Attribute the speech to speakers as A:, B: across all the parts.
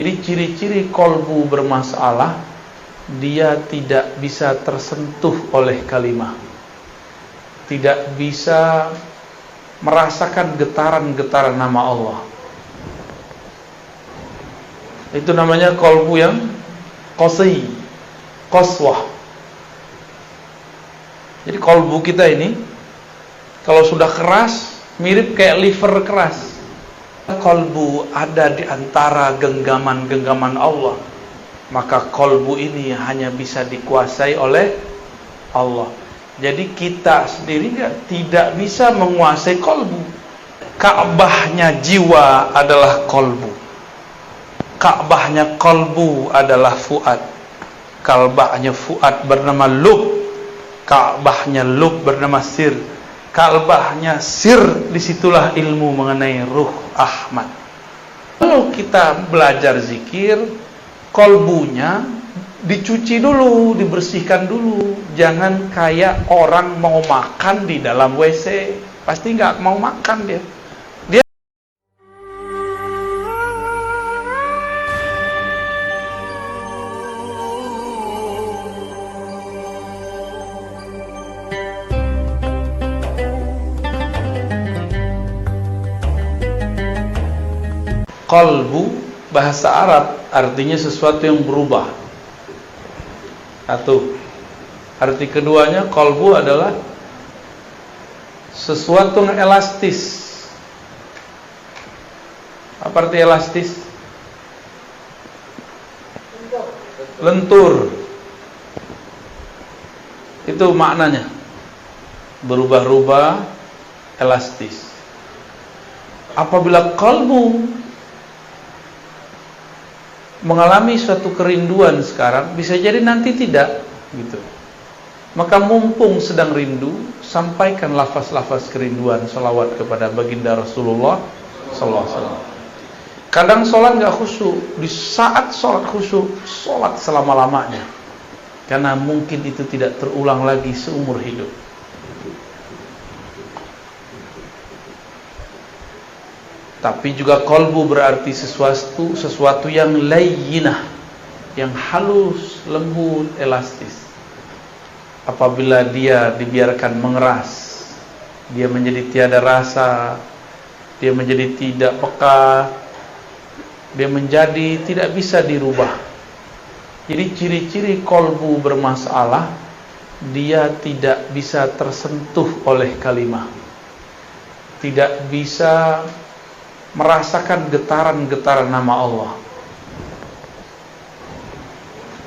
A: Jadi ciri-ciri kolbu bermasalah, dia tidak bisa tersentuh oleh kalimah, tidak bisa merasakan getaran-getaran nama Allah. Itu namanya kolbu yang qasi, qaswah. Jadi kolbu kita ini kalau sudah keras, mirip kayak liver keras. Kolbu ada di antara genggaman-genggaman Allah, maka kolbu ini hanya bisa dikuasai oleh Allah. Jadi kita sendiri tidak bisa menguasai kolbu. Ka'bahnya jiwa adalah kolbu, Ka'bahnya kolbu adalah fuad. Ka'bahnya fuad bernama lub, Ka'bahnya lub bernama sir. Ka'bahnya sir, disitulah ilmu mengenai ruh Ahmad. Kalau kita belajar zikir, kolbunya dicuci dulu, dibersihkan dulu. Jangan kayak orang mau makan di dalam WC, pasti nggak mau makan dia. Qalbu bahasa Arab artinya sesuatu yang berubah. Satu. Arti keduanya, qalbu adalah sesuatu yang elastis. Apa arti elastis? Lentur. Itu maknanya. Berubah-ubah, elastis. Apabila qalbu mengalami suatu kerinduan sekarang, bisa jadi nanti tidak, gitu. Maka mumpung sedang rindu, sampaikan lafaz-lafaz kerinduan, salawat kepada baginda Rasulullah sallallahu alaihi wasallam. Kadang sholat nggak khusyuk, di saat sholat khusyuk, sholat selama-lamanya, karena mungkin itu tidak terulang lagi seumur hidup. Tapi juga kolbu berarti sesuatu yang layyinah, yang halus, lembut, elastis. Apabila dia dibiarkan mengeras, dia menjadi tiada rasa, dia menjadi tidak peka, dia menjadi tidak bisa dirubah. Jadi ciri-ciri kolbu bermasalah, dia tidak bisa tersentuh oleh kalimah, tidak bisa merasakan getaran-getaran nama Allah.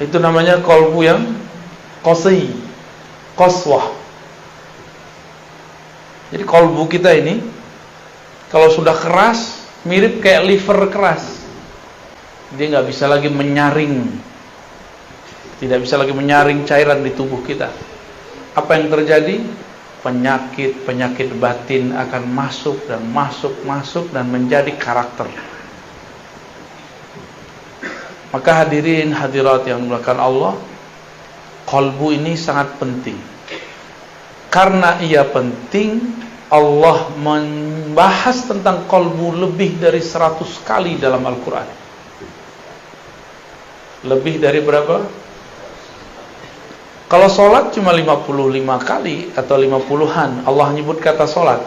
A: Itu namanya kolbu yang qasi, qaswah. Jadi kolbu kita ini kalau sudah keras, mirip kayak liver keras. Dia nggak bisa lagi menyaring, tidak bisa lagi menyaring cairan di tubuh kita. Apa yang terjadi? Penyakit batin akan masuk dan menjadi karakter. Maka hadirin hadirat yang dimuliakan Allah, kolbu ini sangat penting. Karena ia penting, Allah membahas tentang kolbu lebih dari 100 kali dalam Al-Quran. Lebih dari berapa? Kalau sholat cuma 55 kali atau 50-an Allah nyebut kata sholat.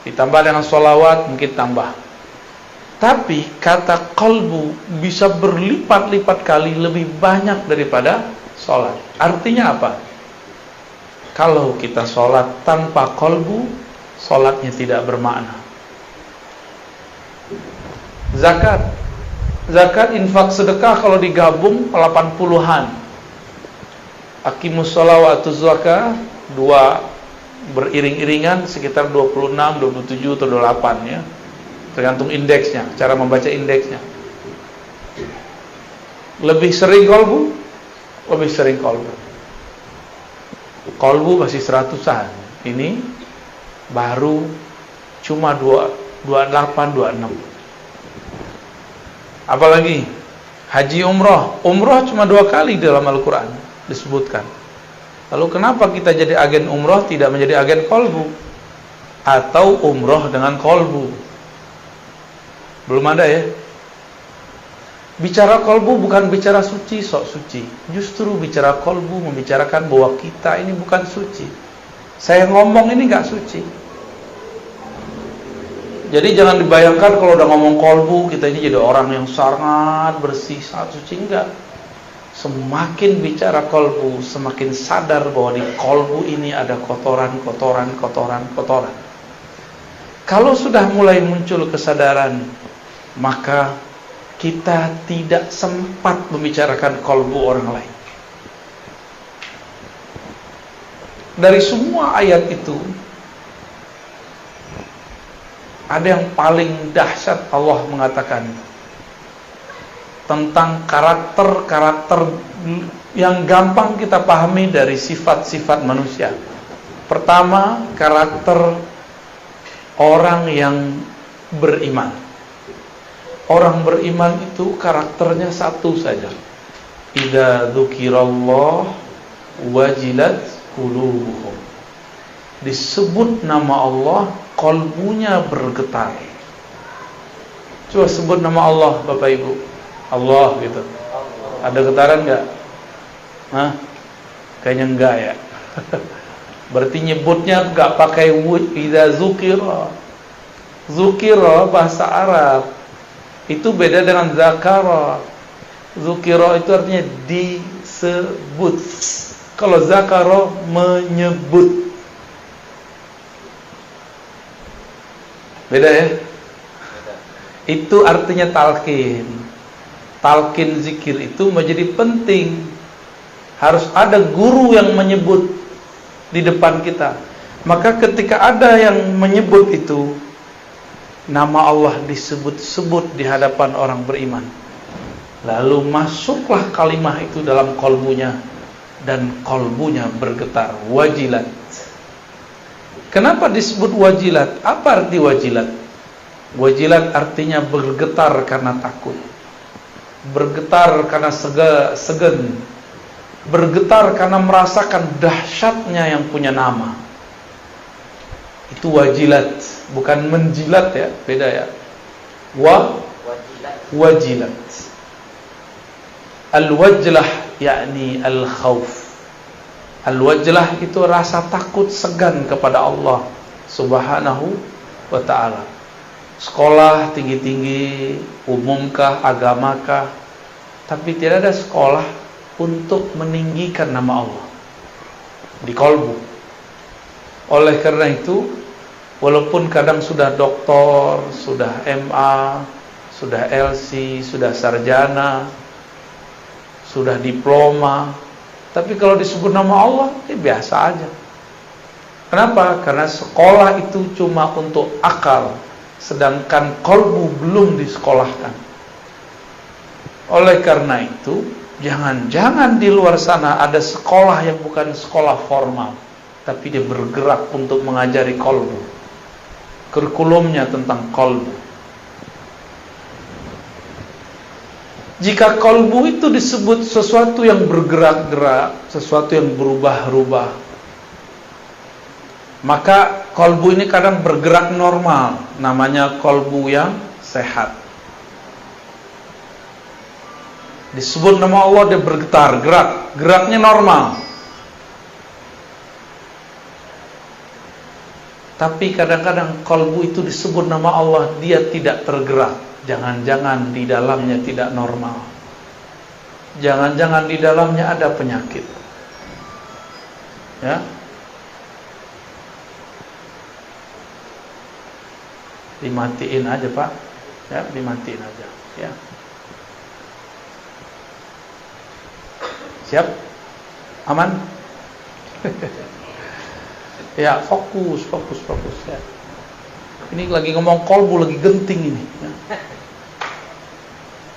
A: Ditambah dengan sholawat mungkin tambah. Tapi kata qalbu bisa berlipat-lipat kali lebih banyak daripada sholat. Artinya apa? Kalau kita sholat tanpa qalbu, sholatnya tidak bermakna. Zakat, infak, sedekah kalau digabung 80-an. Aqimus shalah wa atuz zakah, dua beriring-iringan sekitar 26, 27 atau 28 ya. Tergantung indeksnya, cara membaca indeksnya. Lebih sering qalbu, lebih sering qalbu. Qalbu masih 100-an. Ini baru cuma 28, 26. Apalagi haji umroh cuma 2 kali dalam Al-Quran disebutkan. Lalu kenapa kita jadi agen umroh tidak menjadi agen kolbu? Atau umroh dengan kolbu? Belum ada ya? Bicara kolbu bukan bicara suci, sok suci. Justru bicara kolbu membicarakan bahwa kita ini bukan suci. Saya ngomong ini gak suci. Jadi jangan dibayangkan kalau udah ngomong kolbu, kita ini jadi orang yang sangat bersih, sangat suci. Enggak. Semakin bicara kolbu, semakin sadar bahwa di kolbu ini ada kotoran. Kalau sudah mulai muncul kesadaran, maka kita tidak sempat membicarakan kolbu orang lain. Dari semua ayat itu, ada yang paling dahsyat. Allah mengatakan tentang karakter-karakter yang gampang kita pahami dari sifat-sifat manusia. Pertama, karakter orang yang beriman. Orang beriman itu karakternya satu saja. Idza dzukirallah wajilat qulubuhum. Disebut nama Allah, kalbunya bergetar. Coba sebut nama Allah, Bapak Ibu. Allah gitu. Ada getaran enggak? Hah? Kayaknya enggak ya. Berarti nyebutnya enggak pakai idza dzukira. Dzukira bahasa Arab. Itu beda dengan zakara. Dzukira itu artinya disebut. Kalau zakara menyebut. Beda ya? Itu artinya talqin. Talqin zikir itu menjadi penting. Harus ada guru yang menyebut di depan kita. Maka ketika ada yang menyebut itu, nama Allah disebut-sebut di hadapan orang beriman, lalu masuklah kalimah itu dalam kolbunya, dan kolbunya bergetar. Wajilat. Kenapa disebut wajilat? Apa arti wajilat? Wajilat artinya bergetar karena takut, bergetar karena segan, bergetar karena merasakan dahsyatnya yang punya nama. Itu wajilat, bukan menjilat ya, beda ya. Wajilat. Al-wajlah yakni al-khauf. Al-wajlah itu rasa takut, segan kepada Allah Subhanahu wa ta'ala. Sekolah tinggi-tinggi, umumkah, agamakah, tapi tidak ada sekolah untuk meninggikan nama Allah di kolbu. Oleh karena itu, walaupun kadang sudah doktor, sudah MA, sudah LC, sudah sarjana, sudah diploma, tapi kalau disebut nama Allah, biasa aja. Kenapa? Karena sekolah itu cuma untuk akal, sedangkan kolbu belum disekolahkan. Oleh karena itu, jangan-jangan di luar sana ada sekolah yang bukan sekolah formal, tapi dia bergerak untuk mengajari kolbu. Kurikulumnya tentang kolbu. Jika kolbu itu disebut sesuatu yang bergerak-gerak, sesuatu yang berubah-ubah, maka kolbu ini kadang bergerak normal, namanya kolbu yang sehat. Disebut nama Allah, dia bergetar, geraknya normal. Tapi kadang-kadang kolbu itu disebut nama Allah, dia tidak tergerak. Jangan-jangan di dalamnya tidak normal. Jangan-jangan di dalamnya ada penyakit. Ya. Dimatiin aja, Pak. Ya, dimatiin aja. Ya. Siap? Aman? Ya, fokus ya. Ini lagi ngomong kolbu, lagi genting ini ya.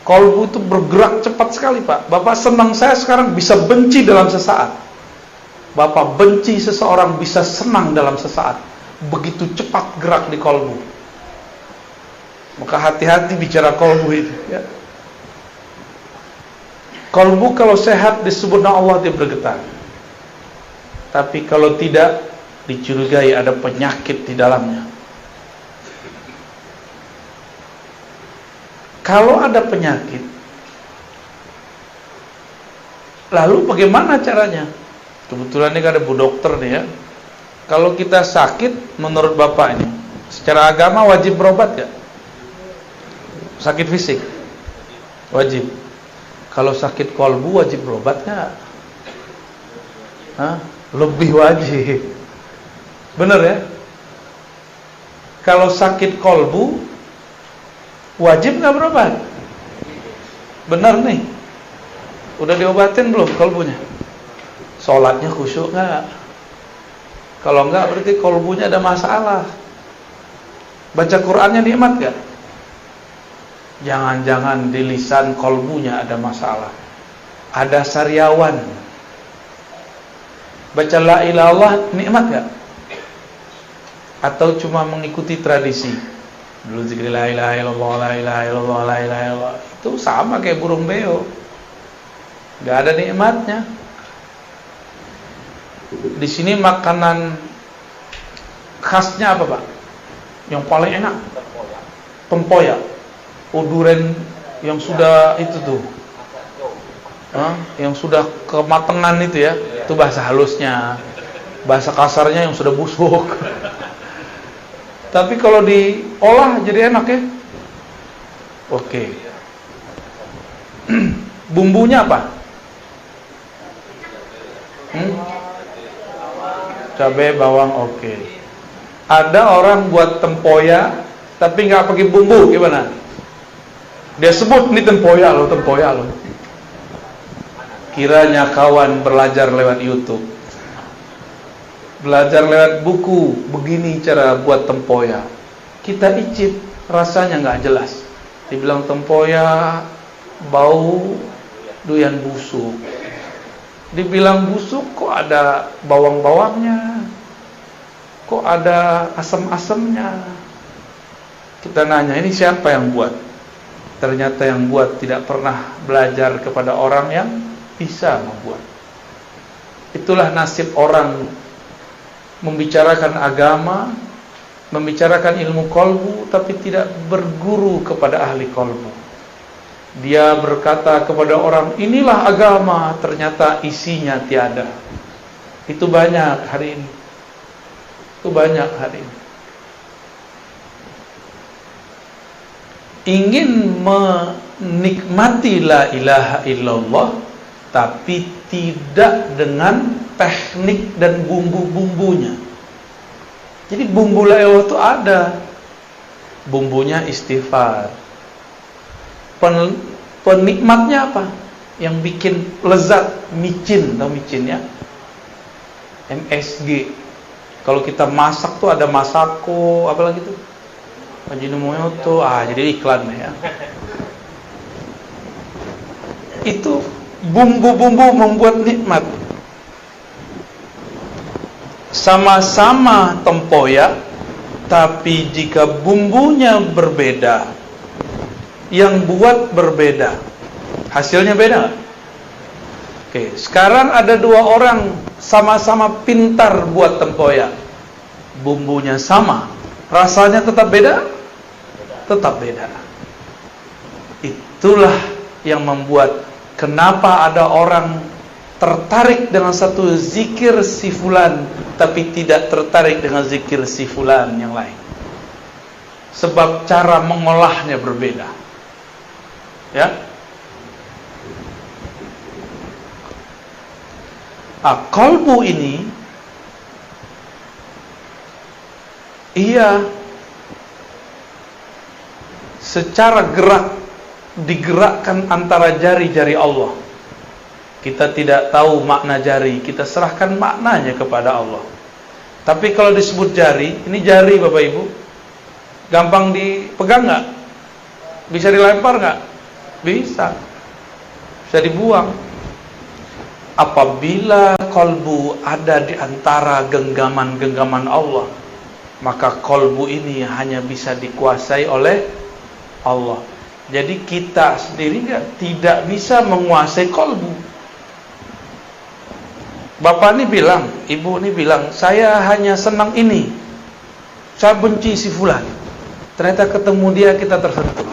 A: Kolbu itu bergerak cepat sekali, Pak. Bapak senang, saya sekarang bisa benci dalam sesaat. Bapak benci seseorang bisa senang dalam sesaat. Begitu cepat gerak di kolbu. Maka hati-hati bicara kolbu itu ya. Kolbu kalau sehat disebut nama Allah, dia bergetar. Tapi kalau tidak, dicurigai ada penyakit di dalamnya. Kalau ada penyakit, Lalu bagaimana caranya? Kebetulan ini ada Bu Dokter nih ya. Kalau kita sakit, menurut Bapak ini, secara agama wajib berobat gak? Sakit fisik? Wajib. Kalau sakit kolbu wajib berobat gak? Hah? Lebih wajib. Bener ya? Kalau sakit kolbu wajib gak berobat? Bener nih. Udah diobatin belum kolbunya? Sholatnya khusyuk gak? Kalau enggak berarti kolbunya ada masalah. Baca Qur'annya nikmat gak? Jangan-jangan di lisan kolbunya ada masalah. Ada sariawan. Baca la ilaha illallah nikmat gak? Atau cuma mengikuti tradisi? Dulu zikir la ilaha illallah, la ilaha illallah, la ilaha illallah. Itu sama kayak burung beo. Gak ada nikmatnya. Di sini makanan khasnya apa, Pak? Yang paling enak? Tempoyak. Duren yang sudah itu tuh. Yang sudah kematangan itu ya. Itu bahasa halusnya. Bahasa kasarnya yang sudah busuk. Tapi kalau diolah jadi enak ya. Oke. Bumbunya apa? Cabai, bawang, oke. Ada orang buat tempoyak tapi nggak pakai bumbu, gimana? Dia sebut ini tempoyak loh, tempoyak loh. Kiranya kawan belajar lewat YouTube, belajar lewat buku, begini cara buat tempoyak. Kita icip, rasanya nggak jelas. Dibilang tempoyak bau doyan busuk. Dibilang busuk, kok ada bawang-bawangnya, kok ada asam-asamnya. Kita nanya, ini siapa yang buat? Ternyata yang buat tidak pernah belajar kepada orang yang bisa membuat. Itulah nasib orang membicarakan agama, membicarakan ilmu kolbu, tapi tidak berguru kepada ahli kolbu. Dia berkata kepada orang, inilah agama, ternyata isinya tiada. Itu banyak hari ini. Itu banyak hari ini. Ingin menikmati la ilaha illallah, tapi tidak dengan teknik dan bumbu-bumbunya. Jadi bumbu la ilaha itu ada. Bumbunya istighfar. Penikmatnya apa? Yang bikin lezat, micin, tahu micin ya? MSG. Kalau kita masak tuh ada masako, apalagi tuh? Ajinomoto, jadi iklan ya. Itu bumbu-bumbu membuat nikmat. Sama-sama tempoyak, tapi jika bumbunya berbeda, yang buat berbeda, hasilnya beda. Oke, sekarang ada dua orang sama-sama pintar buat tempoyak, bumbunya sama, rasanya tetap beda? Tetap beda. Itulah yang membuat kenapa ada orang tertarik dengan satu zikir si fulan, tapi tidak tertarik dengan zikir si fulan yang lain. Sebab cara mengolahnya berbeda. Ya. Kolbu ini ia secara gerak digerakkan antara jari-jari Allah. Kita tidak tahu makna jari, kita serahkan maknanya kepada Allah. Tapi kalau disebut jari, ini jari Bapak Ibu, gampang dipegang nggak? Bisa dilempar nggak? Bisa dibuang. Apabila kolbu ada di antara genggaman-genggaman Allah, maka kolbu ini hanya bisa dikuasai oleh Allah. Jadi kita sendiri tidak bisa menguasai kolbu. Bapak ini bilang, ibu ini bilang, saya hanya senang ini, saya benci si fulan. Ternyata ketemu dia kita tersentuh.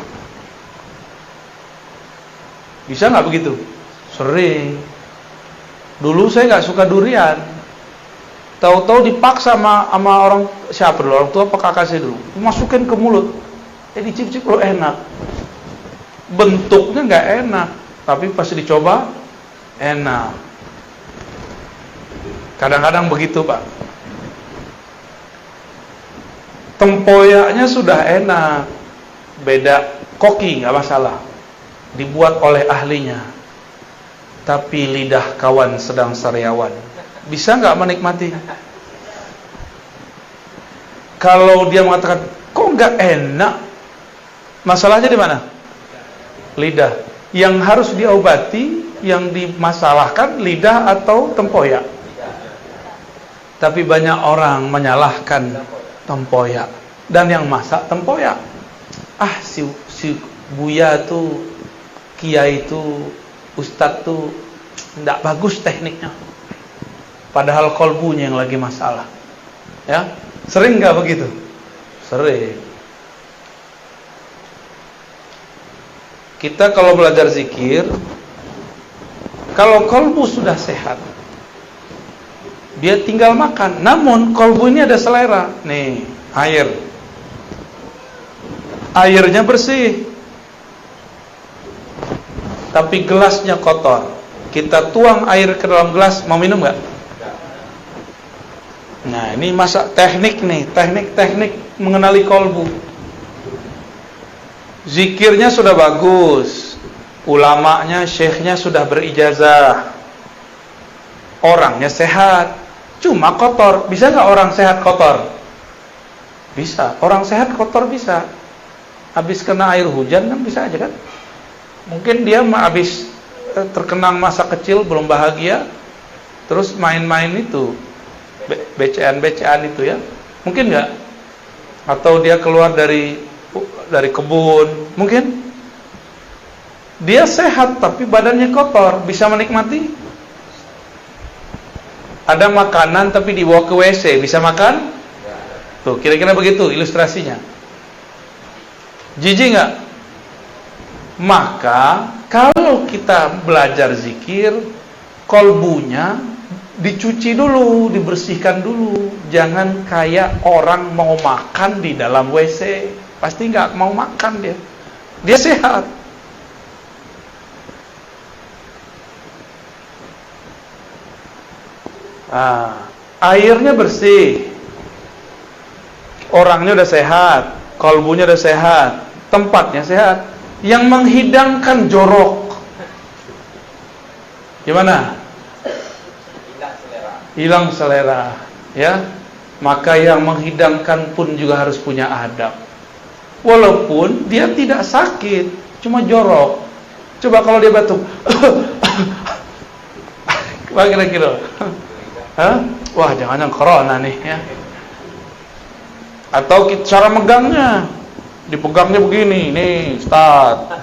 A: Bisa nggak begitu? Sering. Dulu saya nggak suka durian. Tahu-tahu dipaksa sama orang, siapa dulu? Orang tua apa kakak saya dulu? Masukin ke mulut. Dicicip lo enak. Bentuknya nggak enak, tapi pas dicoba enak. Kadang-kadang begitu, Pak. Tempoyaknya sudah enak, beda koki nggak masalah, dibuat oleh ahlinya. Tapi lidah kawan sedang sariawan, bisa nggak menikmati? Kalau dia mengatakan kok nggak enak, masalahnya di mana? Lidah. Yang harus diobati, yang dimasalahkan lidah atau tempoyak. Tapi banyak orang menyalahkan tempoyak, dan yang masak tempoyak. Si Buya tuh, Kiai tuh, Ustadz tuh tidak bagus tekniknya, padahal kolbunya yang lagi masalah. Ya, sering nggak begitu? Sering. Kita kalau belajar zikir, kalau kolbu sudah sehat, dia tinggal makan. Namun kolbu ini ada selera. Nih, airnya bersih, tapi gelasnya kotor. Kita tuang air ke dalam gelas, mau minum nggak? Nah, ini masa teknik nih, teknik mengenali kolbu. Zikirnya sudah bagus, ulamanya, syekhnya sudah berijazah, orangnya sehat, cuma kotor. Bisa nggak orang sehat kotor? Bisa. Orang sehat kotor bisa. Habis kena air hujan kan bisa aja kan? Mungkin dia habis terkenang masa kecil, belum bahagia, terus main-main itu, becean itu ya. Mungkin nggak? Atau dia keluar dari kebun, mungkin dia sehat tapi badannya kotor, bisa menikmati? Ada makanan tapi dibawa ke WC, bisa makan? Tuh, kira-kira begitu ilustrasinya. Jijik nggak? Maka kalau kita belajar zikir, kolbunya dicuci dulu, dibersihkan dulu. Jangan kayak orang mau makan di dalam WC, pasti nggak mau makan dia. Dia sehat. Airnya bersih, orangnya udah sehat, kolbunya udah sehat, tempatnya sehat. Yang menghidangkan jorok gimana? Hilang selera, ya. Maka yang menghidangkan pun juga harus punya adab. Walaupun dia tidak sakit, cuma jorok. Coba kalau dia batuk, kira-kira, wah jangan-jangan corona nih, ya. Atau cara megangnya, dipegangnya begini, nih, start.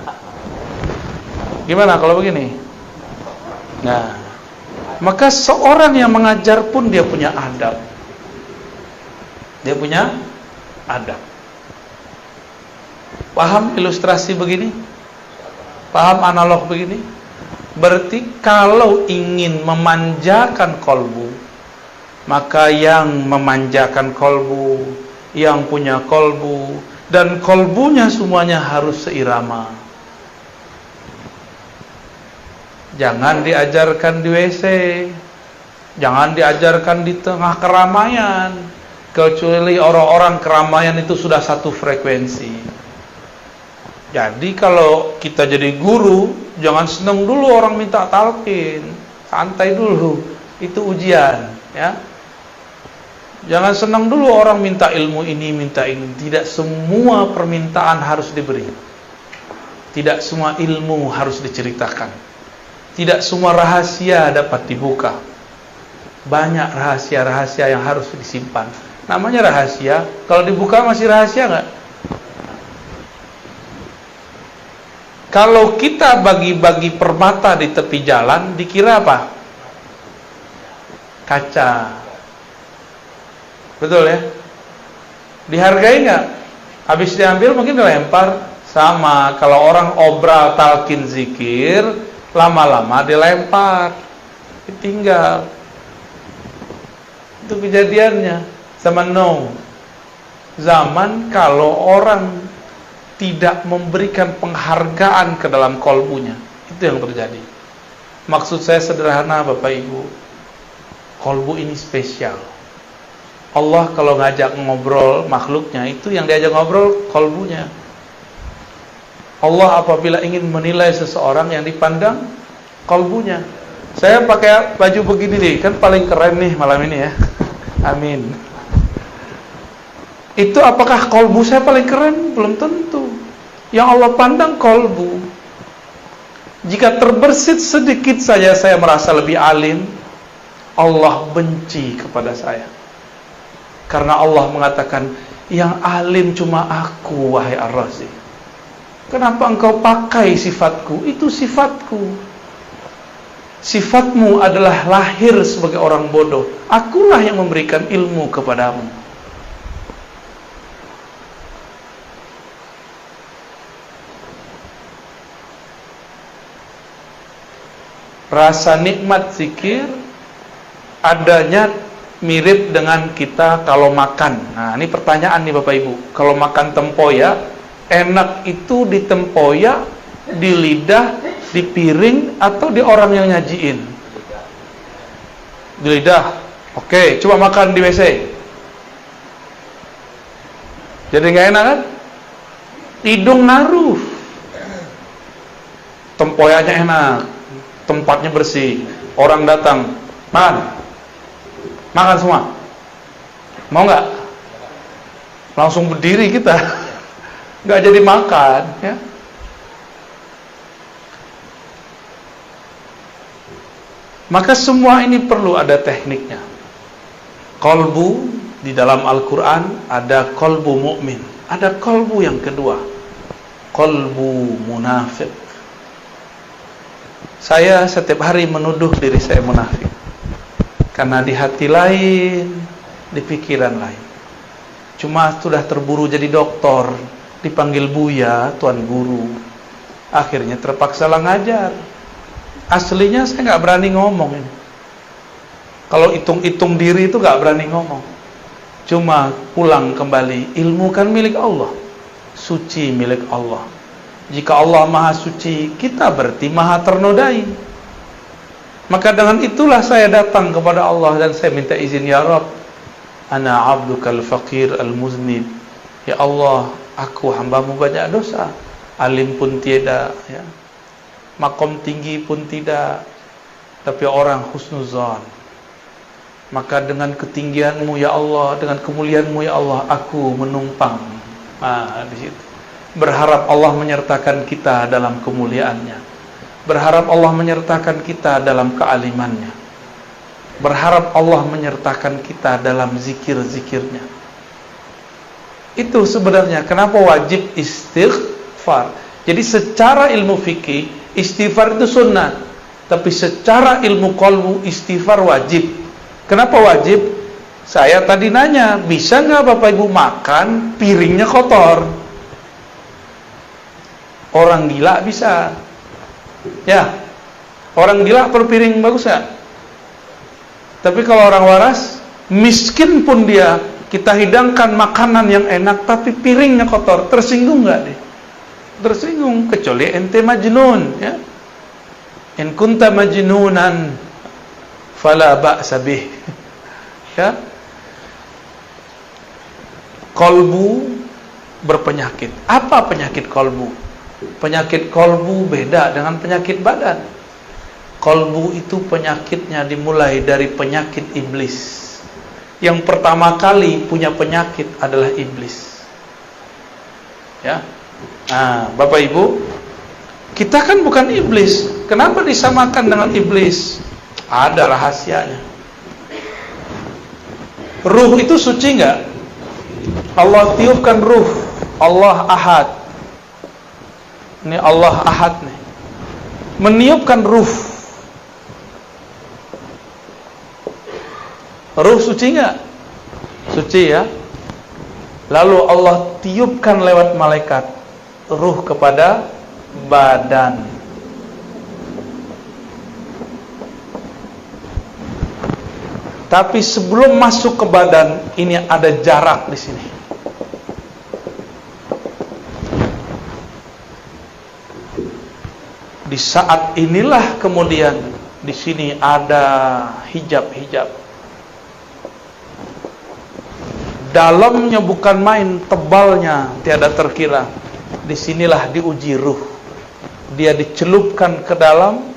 A: Gimana kalau begini? Nah, maka seorang yang mengajar pun dia punya adab. Dia punya adab. Paham ilustrasi begini? Paham analog begini? Berarti kalau ingin memanjakan kolbu, maka yang memanjakan kolbu, yang punya kolbu, dan kolbunya semuanya harus seirama. Jangan diajarkan di WC, jangan diajarkan di tengah keramaian, kecuali orang-orang keramaian itu sudah satu frekuensi. Jadi kalau kita jadi guru, jangan seneng dulu orang minta talqin, santai dulu, itu ujian, ya. Jangan senang dulu orang minta ilmu ini, minta ini. Tidak semua permintaan harus diberi. Tidak semua ilmu harus diceritakan. Tidak semua rahasia dapat dibuka. Banyak rahasia-rahasia yang harus disimpan. Namanya rahasia, kalau dibuka masih rahasia nggak? Kalau kita bagi-bagi permata di tepi jalan, dikira apa? Kaca. Betul ya? Dihargai nggak? Habis diambil mungkin dilempar. Sama, kalau orang obral talqin zikir, lama-lama dilempar. ditinggal. Itu kejadiannya zaman Nuh. Zaman kalau orang tidak memberikan penghargaan ke dalam kolbunya, itu yang terjadi. Maksud saya sederhana Bapak Ibu, kolbu ini spesial. Allah kalau ngajak ngobrol makhluknya, itu yang diajak ngobrol kolbunya. Allah apabila ingin menilai seseorang, yang dipandang kolbunya. Saya pakai baju begini nih, kan paling keren nih malam ini ya. Amin. Itu apakah kolbu saya paling keren? Belum tentu. Yang Allah pandang kolbu. Jika terbersit sedikit saja saya merasa lebih alim, Allah benci kepada saya. Karena Allah mengatakan, yang alim cuma aku, wahai Ar-Razi. Kenapa engkau pakai sifatku? Itu sifatku. Sifatmu adalah lahir sebagai orang bodoh. Akulah yang memberikan ilmu kepadamu. Rasa nikmat zikir adanya mirip dengan kita kalau makan. Nah, ini pertanyaan nih Bapak Ibu. Kalau makan tempoyak, enak itu di tempoyak, di lidah, di piring, atau di orang yang nyajiin? Di lidah. Oke, coba makan di WC. Jadi nggak enak kan? Hidung naruh. Tempoyaknya enak, tempatnya bersih, orang datang, makan semua. Mau nggak? Langsung berdiri kita, nggak jadi makan, ya. Maka semua ini perlu ada tekniknya. Kolbu di dalam Al-Quran ada kolbu mukmin, ada kolbu yang kedua, kolbu munafik. Saya setiap hari menuduh diri saya munafik, karena di hati lain, di pikiran lain. Cuma sudah terburu jadi doktor, dipanggil Buya, Tuan Guru, akhirnya terpaksa lah ngajar. Aslinya saya nggak berani ngomong ini. Kalau hitung-hitung diri itu nggak berani ngomong. Cuma pulang kembali, ilmu kan milik Allah, suci milik Allah. Jika Allah maha suci, kita berarti maha ternodai. Maka dengan itulah saya datang kepada Allah dan saya minta izin, ya Rabb, ana abdukal faqir al-muznib. Ya Allah, aku hambamu banyak dosa, alim pun tiada, ya. Makom tinggi pun tidak, tapi orang husnuzan. Maka dengan ketinggianmu ya Allah, dengan kemuliaanmu ya Allah, aku menumpang. Di situ berharap Allah menyertakan kita dalam kemuliaannya, berharap Allah menyertakan kita dalam kealimannya, berharap Allah menyertakan kita dalam zikir-zikirnya. Itu sebenarnya kenapa wajib istighfar. Jadi secara ilmu fikih istighfar itu sunnah, tapi secara ilmu qalbu istighfar wajib. Kenapa wajib? Saya tadi nanya, bisa nggak Bapak Ibu makan piringnya kotor? Orang gila bisa, ya. Orang gila perpiring bagus nggak? Tapi kalau orang waras, miskin pun dia, kita hidangkan makanan yang enak, tapi piringnya kotor, tersinggung nggak deh? Tersinggung, kecuali ente majnun, ya. In kunta majnunan fala ba'sa bih. Ya. Kolbu berpenyakit. Apa penyakit kolbu? Penyakit kolbu beda dengan penyakit badan. Kolbu itu penyakitnya dimulai dari penyakit iblis. Yang pertama kali punya penyakit adalah iblis. Ya. Nah, Bapak Ibu, kita kan bukan iblis. Kenapa disamakan dengan iblis? Ada rahasianya. Ruh itu suci enggak? Allah tiupkan ruh. Allah Ahad. Ini Allah Ahad nih. Meniupkan ruh. Ruh suci enggak? Suci ya. Lalu Allah tiupkan lewat malaikat ruh kepada badan. Tapi sebelum masuk ke badan, ini ada jarak di sini. Di saat inilah kemudian di sini ada hijab-hijab. Dalamnya bukan main, tebalnya tiada terkira. Disinilah diuji ruh. Dia dicelupkan ke dalam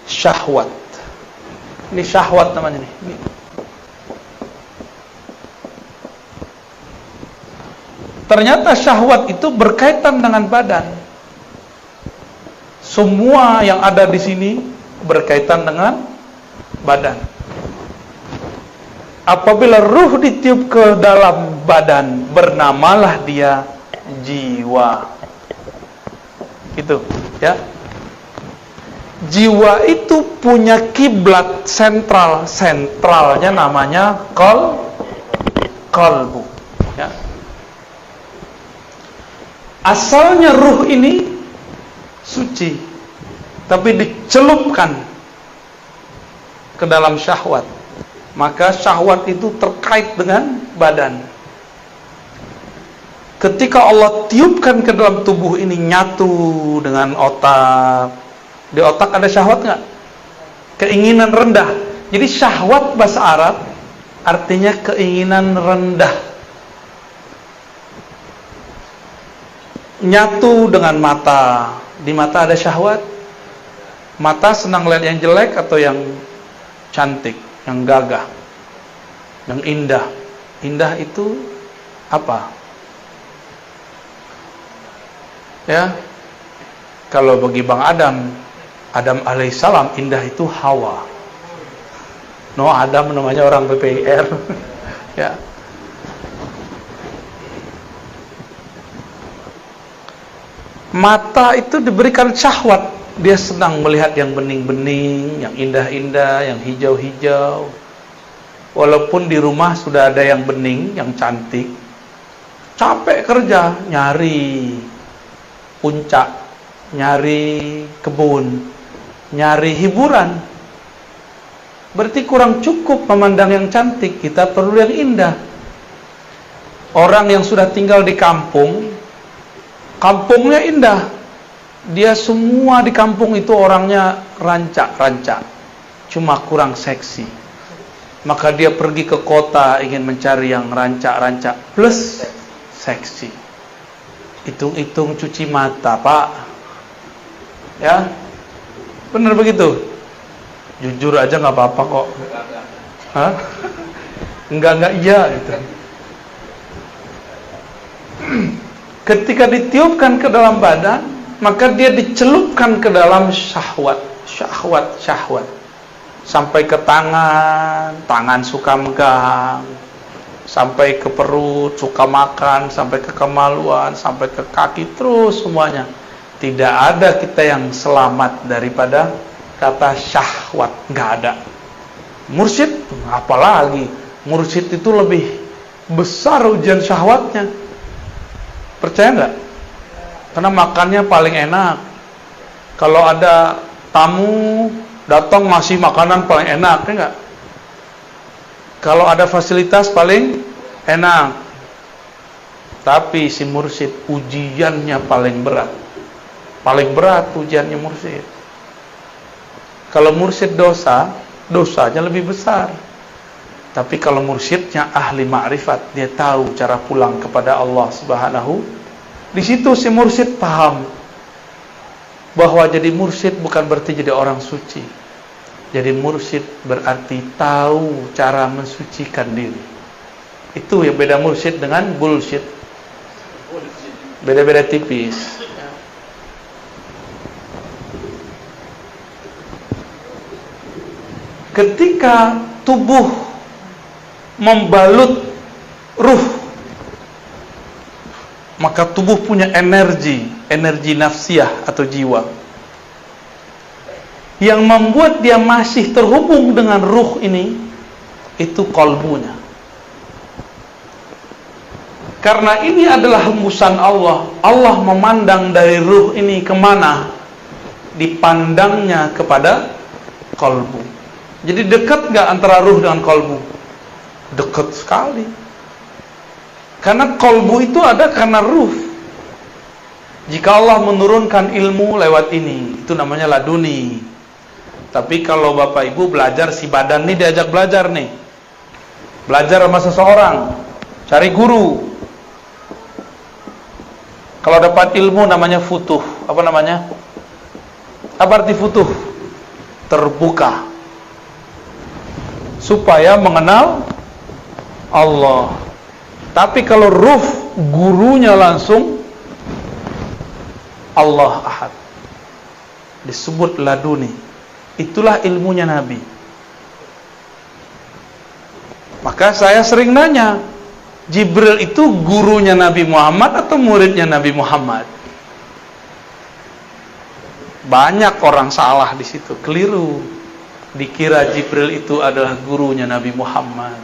A: syahwat. Ini syahwat namanya nih. Ternyata syahwat itu berkaitan dengan badan. Semua yang ada di sini berkaitan dengan badan. Apabila ruh ditiup ke dalam badan, bernamalah dia jiwa. Itu, ya. Jiwa itu punya kiblat sentral. Sentralnya namanya qalbu, ya. Asalnya ruh ini suci, tapi dicelupkan ke dalam syahwat. Maka syahwat itu terkait dengan badan. Ketika Allah tiupkan ke dalam tubuh ini, nyatu dengan otak. Di otak ada syahwat nggak? Keinginan rendah. Jadi syahwat bahasa Arab artinya keinginan rendah. Nyatu dengan mata. Di mata ada syahwat. Mata senang lihat yang jelek atau yang cantik, yang gagah, yang indah. Indah itu apa? Ya. Kalau bagi Bang Adam alaihissalam, indah itu Hawa. No, Adam namanya orang PPR. Ya. Mata itu diberikan syahwat. Dia senang melihat yang bening-bening, yang indah-indah, yang hijau-hijau. Walaupun di rumah sudah ada yang bening, yang cantik, capek kerja, nyari puncak, nyari kebun, nyari hiburan. Berarti kurang cukup memandang yang cantik, kita perlu yang indah. Orang yang sudah tinggal di kampung, kampungnya indah. Dia semua di kampung itu orangnya rancak-rancak, cuma kurang seksi. Maka dia pergi ke kota ingin mencari yang rancak-rancak plus seksi. Hitung-hitung cuci mata, Pak. Ya, benar begitu. Jujur aja nggak apa-apa kok. Hah? Enggak iya gitu. Ketika ditiupkan ke dalam badan, maka dia dicelupkan ke dalam syahwat. Sampai ke tangan suka megang. Sampai ke perut, suka makan. Sampai ke kemaluan, sampai ke kaki, terus semuanya. Tidak ada kita yang selamat daripada kata syahwat. Nggak ada. Mursyid, apalagi. Mursyid itu lebih besar ujian syahwatnya. Percaya nggak? Karena makannya paling enak. Kalau ada tamu datang masih makanan paling enak, ya nggak? Kalau ada fasilitas paling enak. Tapi si mursyid ujiannya paling berat. Paling berat ujiannya mursyid. Kalau mursyid dosanya lebih besar. Tapi kalau mursyidnya ahli ma'rifat, dia tahu cara pulang kepada Allah Subhanahu. Di situ si mursyid paham bahwa jadi mursyid bukan berarti jadi orang suci. Jadi mursyid berarti tahu cara mensucikan diri. Itu yang beda mursyid dengan bullshit. Beda-beda tipis. Ketika tubuh membalut ruh, maka tubuh punya energi nafsiyah atau jiwa yang membuat dia masih terhubung dengan ruh ini, itu qalbunya. Karena ini adalah hembusan Allah. Allah memandang dari ruh ini kemana? Dipandangnya kepada qalbu. Jadi dekat nggak antara ruh dengan kolbu? Dekat sekali. Karena kolbu itu ada karena ruh. Jika Allah menurunkan ilmu lewat ini, itu namanya laduni. Tapi kalau Bapak Ibu belajar, si badan nih diajak belajar nih. Belajar sama seseorang, cari guru. Kalau dapat ilmu namanya futuh. Apa namanya? Apa arti futuh? Terbuka. Supaya mengenal Allah. Tapi kalau ruh, gurunya langsung Allah Ahad, disebut laduni. Itulah ilmunya Nabi. Maka saya sering nanya, Jibril itu gurunya Nabi Muhammad atau muridnya Nabi Muhammad? Banyak orang salah di situ, keliru. Dikira Jibril itu adalah gurunya Nabi Muhammad.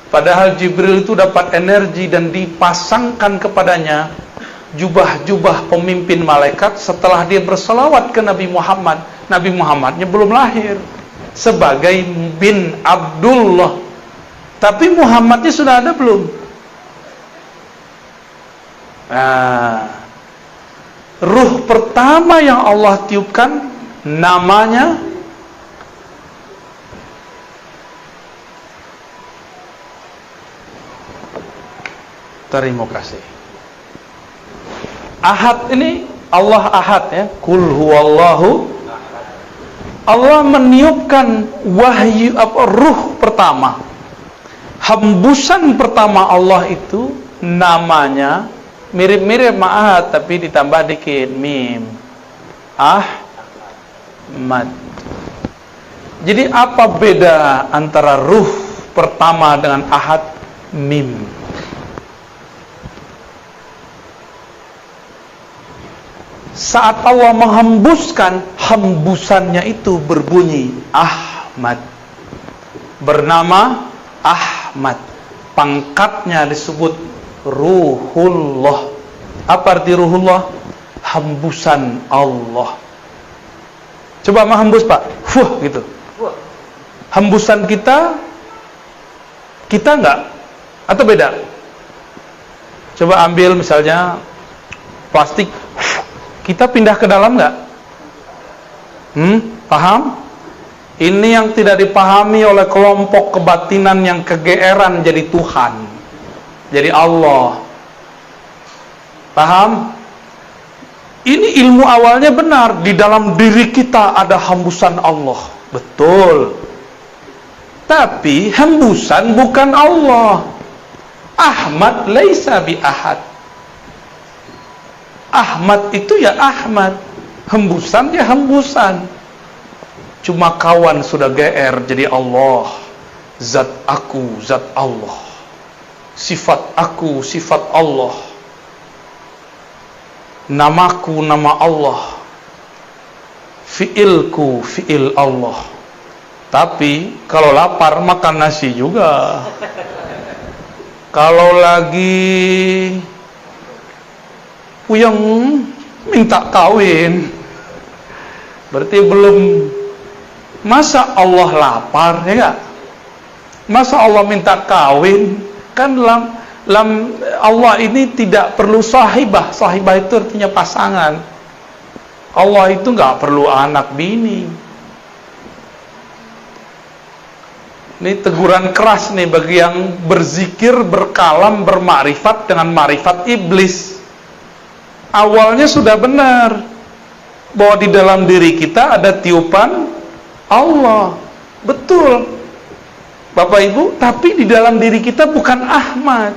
A: Padahal Jibril itu dapat energi dan dipasangkan kepadanya jubah-jubah pemimpin malaikat setelah dia berselawat ke Nabi Muhammad. Nabi Muhammadnya belum lahir, sebagai bin Abdullah. Tapi Muhammadnya sudah ada belum? Ruh pertama yang Allah tiupkan namanya terima kasih. Ahad ini Allah Ahad ya. Kul huwallahu. Allah meniupkan wahyu ruh pertama. Hembusan pertama Allah itu namanya mirip-mirip Ahad tapi ditambah dikit mim. Ahmad. Jadi apa beda antara ruh pertama dengan Ahad? Mim. Saat Allah menghembuskan, hembusannya itu berbunyi Ahmad. Bernama Ahmad. Pangkatnya disebut Ruhullah. Apa arti Ruhullah? Hembusan Allah. Coba menghembus Pak. Gitu. Hembusan kita enggak? Atau beda? Coba ambil misalnya plastik. Kita pindah ke dalam nggak? Paham? Ini yang tidak dipahami oleh kelompok kebatinan yang kegeeran jadi Tuhan, jadi Allah. Paham? Ini ilmu awalnya benar. Di dalam diri kita ada hembusan Allah. Betul. Tapi hembusan bukan Allah. Ahmad laisa bi ahad. Ahmad itu ya Ahmad, hembusan ya hembusan. Cuma kawan sudah GR jadi Allah. Zat aku, zat Allah. Sifat aku, sifat Allah. Namaku, nama Allah. Fi'ilku, fi'il Allah. Tapi kalau lapar makan nasi juga. Kalau lagi puyeng minta kawin, berarti belum. Masa Allah lapar ya enggak? Masa Allah minta kawin? Kan dalam Allah ini tidak perlu sahibah. Sahibah itu artinya pasangan. Allah itu enggak perlu anak bini. Ini teguran keras nih bagi yang berzikir, berkalam, bermakrifat dengan makrifat iblis. Awalnya sudah benar bahwa di dalam diri kita ada tiupan Allah. Betul Bapak Ibu, tapi di dalam diri kita bukan Ahmad.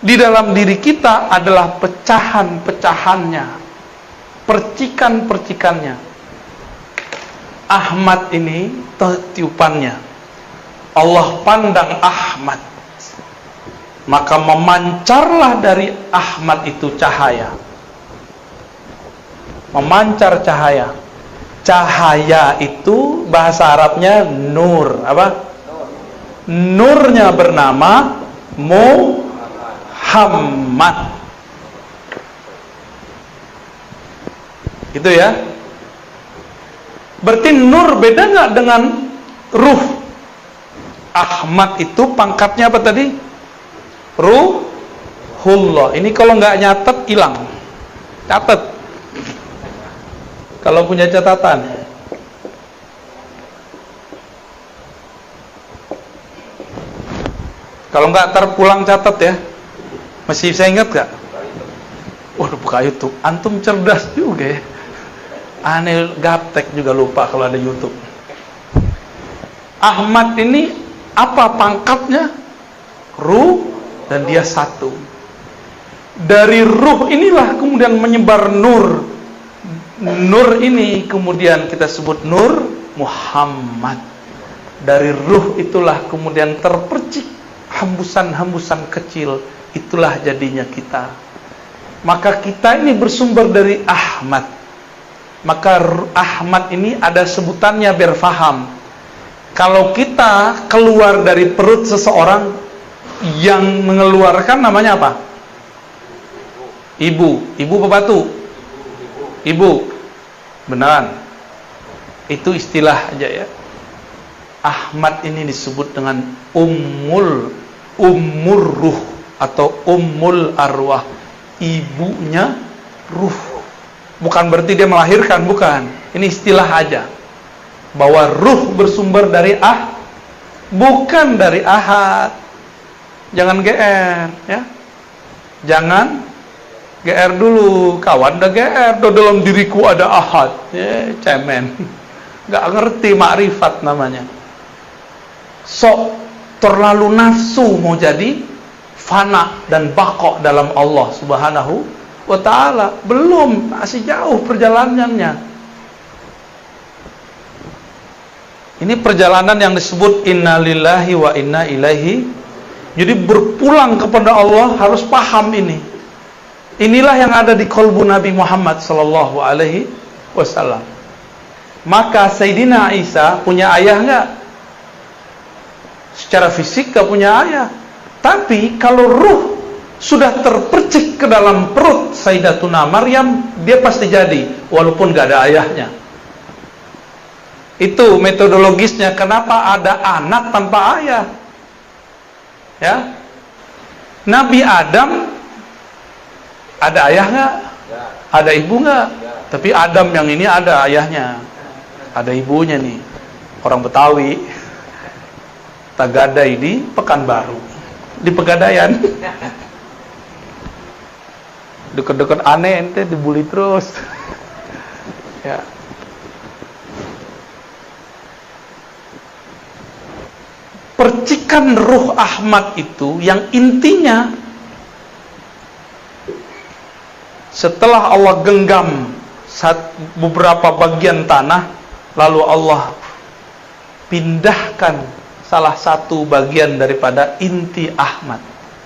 A: Di dalam diri kita adalah pecahan-pecahannya, percikan-percikannya. Ahmad ini tiupannya. Allah pandang Ahmad, maka memancarlah dari Ahmad itu cahaya. Memancar cahaya. Cahaya itu bahasa Arabnya nur. Apa? Nurnya bernama Muhammad. Gitu ya. Berarti nur beda nggak dengan ruh? Ahmad itu pangkatnya apa tadi? Ruhullah. Ini kalau nggak nyatet hilang. Catat. Kalau punya catatan. Kalau nggak terpulang catat ya. Masih saya ingat nggak? Waduh, buka YouTube. Antum cerdas juga ya. Aneh, gaptek juga lupa kalau ada YouTube. Ahmad ini apa pangkatnya? Ruh, dan dia satu. Dari ruh inilah kemudian menyebar nur. Nur ini kemudian kita sebut Nur Muhammad. Dari ruh itulah kemudian terpercik hembusan-hembusan kecil. Itulah jadinya kita. Maka kita ini bersumber dari Ahmad. Maka Ahmad ini ada sebutannya biar faham. Kalau kita keluar dari perut seseorang, yang mengeluarkan namanya apa? Ibu. Ibu apa batu? Ibu. Beneran. Itu istilah aja ya. Ahmad ini disebut dengan ummur ruh atau ummul arwah. Ibunya ruh. Bukan berarti dia melahirkan, bukan. Ini istilah aja. Bahwa ruh bersumber dari bukan dari ahad. Jangan GR ya. Jangan GR dulu. Kawan udah GR, dalam diriku ada ahad. Ya, cemen. Gak ngerti makrifat namanya. Sok terlalu nafsu mau jadi fana dan baqo dalam Allah Subhanahu wa ta'ala. Belum, masih jauh perjalanannya. Ini perjalanan yang disebut innalillahi wa inna ilaihi. Jadi berpulang kepada Allah harus paham ini. Inilah yang ada di kolbu Nabi Muhammad sallallahu alaihi wasallam. Maka Sayyidina Isa punya ayah enggak? Secara fisik enggak punya ayah. Tapi kalau ruh sudah terpercik ke dalam perut Sayyidatuna Maryam, dia pasti jadi walaupun enggak ada ayahnya. Itu metodologisnya kenapa ada anak tanpa ayah. Ya. Nabi Adam ada ayah nggak? Ada ibu nggak? Tapi Adam yang ini ada ayahnya, ada ibunya nih. Orang Betawi, Tagadai di Pekanbaru, di Pegadaian. Deket-deket aneh ente dibully terus. Ya. Percikan ruh Ahmad itu yang intinya setelah Allah genggam beberapa bagian tanah, lalu Allah pindahkan salah satu bagian daripada inti Ahmad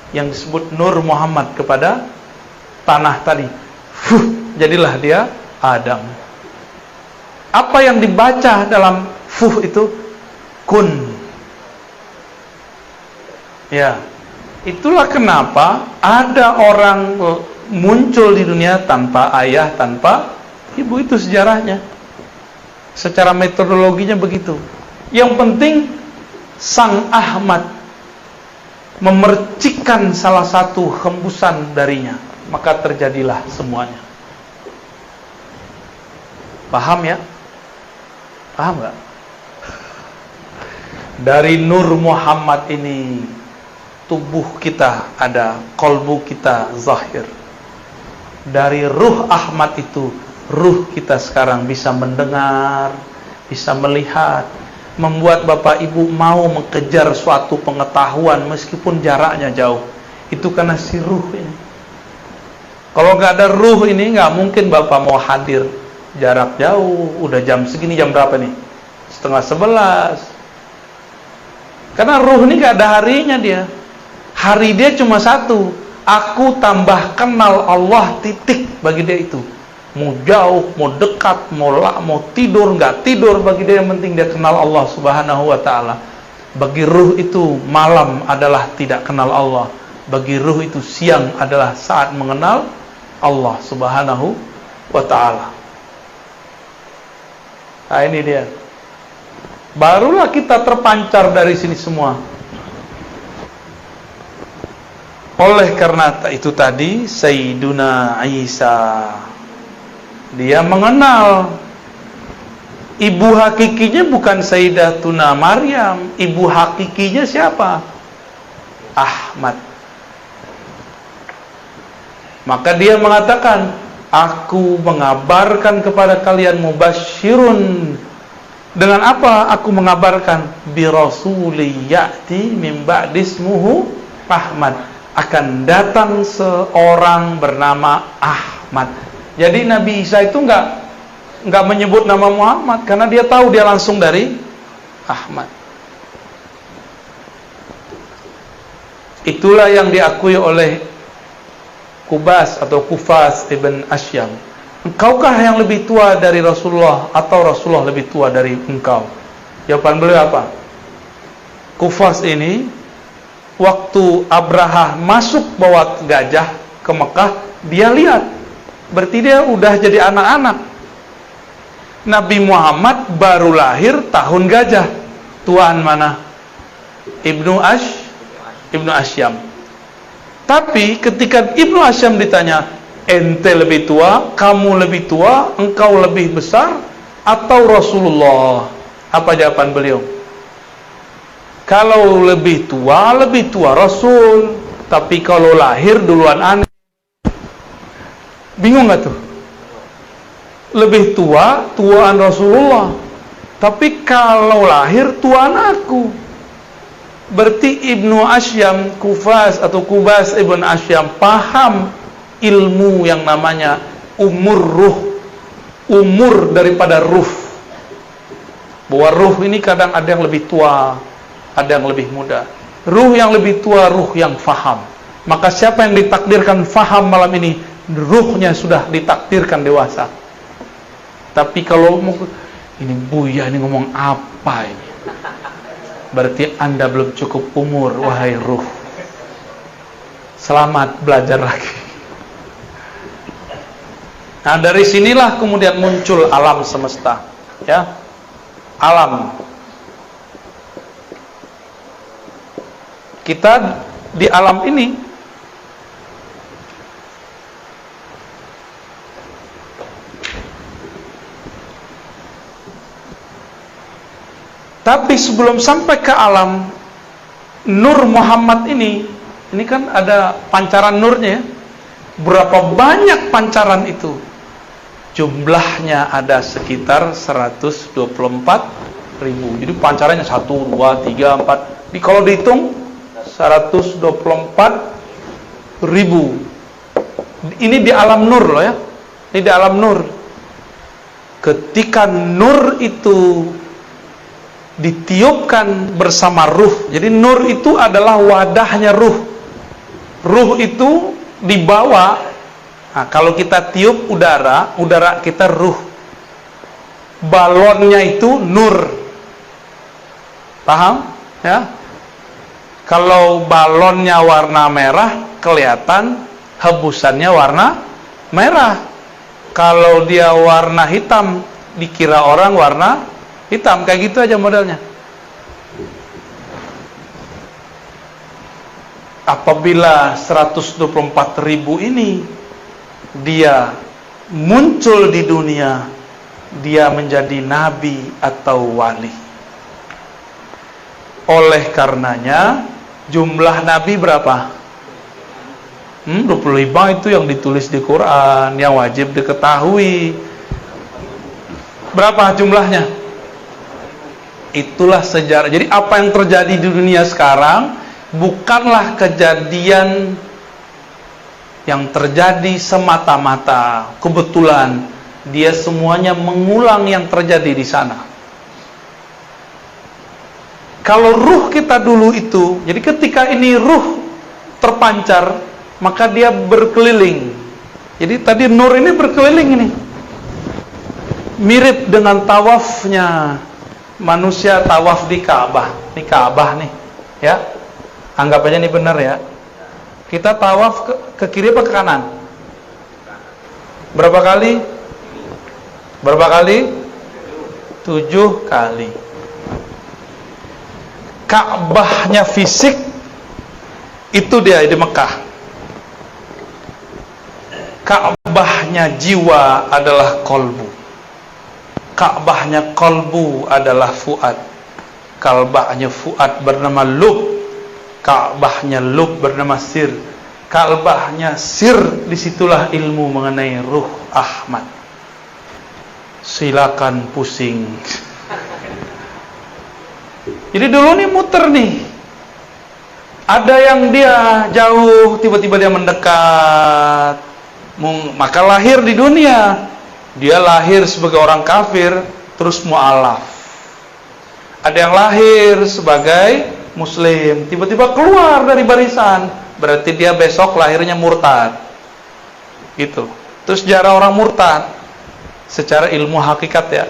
A: yang disebut Nur Muhammad kepada tanah tadi. Jadilah dia Adam. Apa yang dibaca dalam itu? Kun. Ya, itulah kenapa ada orang muncul di dunia tanpa ayah, tanpa ibu. Itu sejarahnya. Secara metodologinya begitu. Yang penting Sang Ahmad memercikkan salah satu hembusan darinya, maka terjadilah semuanya. Paham ya? Paham gak? Dari Nur Muhammad ini tubuh kita ada, kolbu kita zahir. Dari ruh Ahmad itu, ruh kita sekarang bisa mendengar, bisa melihat, membuat bapak ibu mau mengejar suatu pengetahuan meskipun jaraknya jauh. Itu karena si ruh ini. Kalau nggak ada ruh ini, nggak mungkin bapak mau hadir. Jarak jauh, udah jam segini, jam berapa nih? 10:30. Karena ruh ini nggak ada harinya dia. Hari dia cuma satu. Aku tambah kenal Allah, titik bagi dia itu. Mau jauh, mau dekat, mau tidur, nggak tidur, bagi dia yang penting dia kenal Allah Subhanahu wa ta'ala. Bagi ruh itu malam adalah tidak kenal Allah. Bagi ruh itu siang adalah saat mengenal Allah Subhanahu wa ta'ala. Nah, ini dia. Barulah kita terpancar dari sini semua. Oleh karena itu tadi Sayyiduna Isa, dia mengenal ibu hakikinya bukan Sayyidatuna Maryam. Ibu hakikinya siapa? Ahmad. Maka dia mengatakan, aku mengabarkan kepada kalian mubasyirun. Dengan apa aku mengabarkan? Bi rasuli ya'ti min ba'di ismuhu Ahmad. Akan datang seorang bernama Ahmad. Jadi Nabi Isa itu enggak menyebut nama Muhammad karena dia tahu dia langsung dari Ahmad. Itulah yang diakui oleh Kubas atau Kufas ibn Asyam. Engkaukah yang lebih tua dari Rasulullah atau Rasulullah lebih tua dari engkau? Jawaban beliau apa? Kufas ini waktu Abraha masuk bawa gajah ke Mekah, dia lihat. Berarti dia udah jadi anak-anak. Nabi Muhammad baru lahir tahun gajah. Tuan mana? Ibnu Asyam. Tapi ketika Ibnu Asyam ditanya, ente lebih tua, kamu lebih tua, engkau lebih besar, atau Rasulullah? Apa jawaban beliau? Kalau lebih tua Rasul. Tapi kalau lahir duluan aneh. Bingung gak tuh? Lebih tuaan Rasulullah. Tapi kalau lahir tuaan aku. Berarti Ibnu Asyam, Kufas atau Kubas Ibn Asyam paham ilmu yang namanya umur ruh. Umur daripada ruh. Bahwa ruh ini kadang ada yang lebih tua, ada yang lebih muda. Ruh yang lebih tua, ruh yang faham. Maka siapa yang ditakdirkan faham malam ini, ruhnya sudah ditakdirkan dewasa. Tapi kalau ini Buya ini ngomong apa ini? Berarti Anda belum cukup umur, wahai ruh. Selamat belajar lagi. Nah, dari sinilah kemudian muncul alam semesta, ya. Alam. Kita di alam ini tapi sebelum sampai ke alam Nur Muhammad ini kan ada pancaran nurnya ya. Berapa banyak pancaran itu? Jumlahnya ada sekitar 124.000. Jadi pancarannya 1, 2, 3, 4. Kalau dihitung 124.000. Ini di alam nur loh ya. Ini di alam nur. Ketika nur itu ditiupkan bersama ruh. Jadi nur itu adalah wadahnya ruh. Ruh itu dibawa. Nah, kalau kita tiup udara kita ruh. Balonnya itu nur. Paham? Ya. Kalau balonnya warna merah, kelihatan hebusannya warna merah. Kalau dia warna hitam, dikira orang warna hitam. Kayak gitu aja modelnya. Apabila 124.000 ini dia muncul di dunia, dia menjadi nabi atau wali. Oleh karenanya jumlah nabi berapa? 25 itu yang ditulis di Quran, yang wajib diketahui. Berapa jumlahnya? Itulah sejarah. Jadi apa yang terjadi di dunia sekarang bukanlah kejadian yang terjadi semata-mata kebetulan. Dia semuanya mengulang yang terjadi di sana. Kalau ruh kita dulu itu, jadi ketika ini ruh terpancar, maka dia berkeliling. Jadi tadi nur ini berkeliling ini. Mirip dengan tawafnya manusia tawaf di Ka'bah. Ini Ka'bah nih, ya. Anggap aja ini benar ya. Kita tawaf ke kiri apa ke kanan? Berapa kali? Berapa kali? 7 kali. Ka'bahnya fisik itu dia di Mekah. Ka'bahnya jiwa adalah kolbu. Ka'bahnya kolbu adalah fuad. Ka'bahnya fuad bernama lub. Ka'bahnya lub bernama sir. Ka'bahnya sir, disitulah ilmu mengenai ruh Ahmad. Silakan pusing. Jadi dulu nih muter nih. Ada yang dia jauh, tiba-tiba dia mendekat. Maka lahir di dunia. Dia lahir sebagai orang kafir, terus mu'alaf. Ada yang lahir sebagai muslim, tiba-tiba keluar dari barisan, berarti dia besok lahirnya murtad. Gitu. Terus sejarah orang murtad secara ilmu hakikat ya.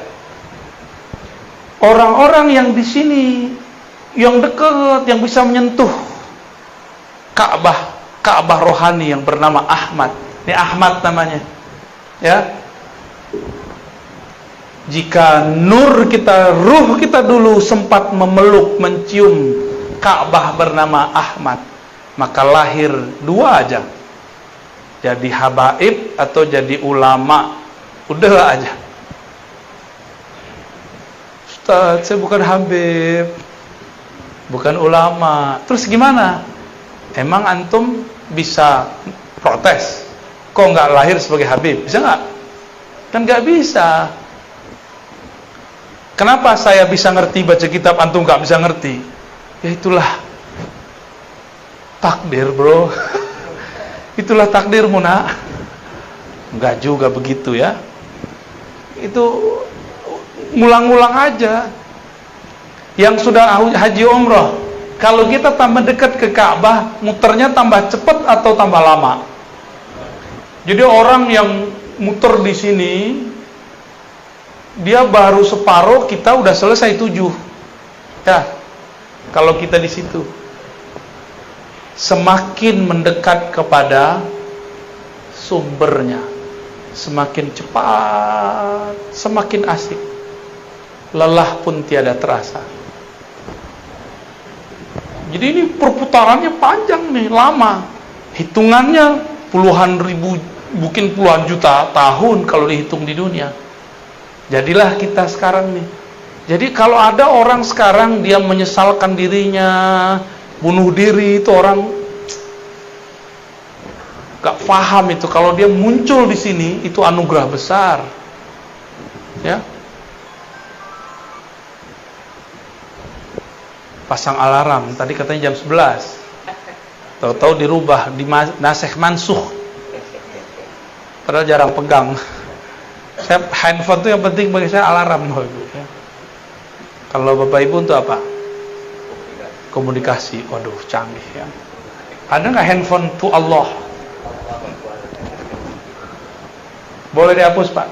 A: Orang-orang yang di sini yang dekat, yang bisa menyentuh Ka'bah rohani yang bernama Ahmad. Ini Ahmad namanya. Ya. Jika nur kita, ruh kita dulu sempat memeluk, mencium Ka'bah bernama Ahmad, maka lahir 2 aja. Jadi habaib atau jadi ulama. Udah aja. Ustaz, saya bukan habib, bukan ulama. Terus gimana? Emang antum bisa protes? Kok nggak lahir sebagai habib? Bisa nggak? Kan nggak bisa. Kenapa saya bisa ngerti baca kitab, antum nggak bisa ngerti? Ya itulah takdir, bro. Itulah takdirmu, nak. Nggak juga begitu ya. Itu ngulang-ngulang aja. Yang sudah haji umroh, kalau kita tambah dekat ke Ka'bah, muternya tambah cepat atau tambah lama? Jadi orang yang muter di sini, dia baru separuh, kita udah selesai 7. Ya, kalau kita di situ. Semakin mendekat kepada sumbernya, semakin cepat, semakin asik. Lelah pun tiada terasa. Jadi ini perputarannya panjang nih, lama. Hitungannya puluhan ribu, mungkin puluhan juta tahun kalau dihitung di dunia. Jadilah kita sekarang nih. Jadi kalau ada orang sekarang dia menyesalkan dirinya, bunuh diri, itu orang gak paham itu. Kalau dia muncul di sini, itu anugerah besar. Ya. Pasang alarm, tadi katanya jam 11. Tahu-tahu dirubah, nasih mansuh. Padahal jarang pegang. Saya handphone itu yang penting bagi saya alarm. Ya. Kalau Bapak Ibu untuk apa? Komunikasi. Waduh, canggih ya. Ada nggak handphone to Allah? Boleh dihapus, Pak?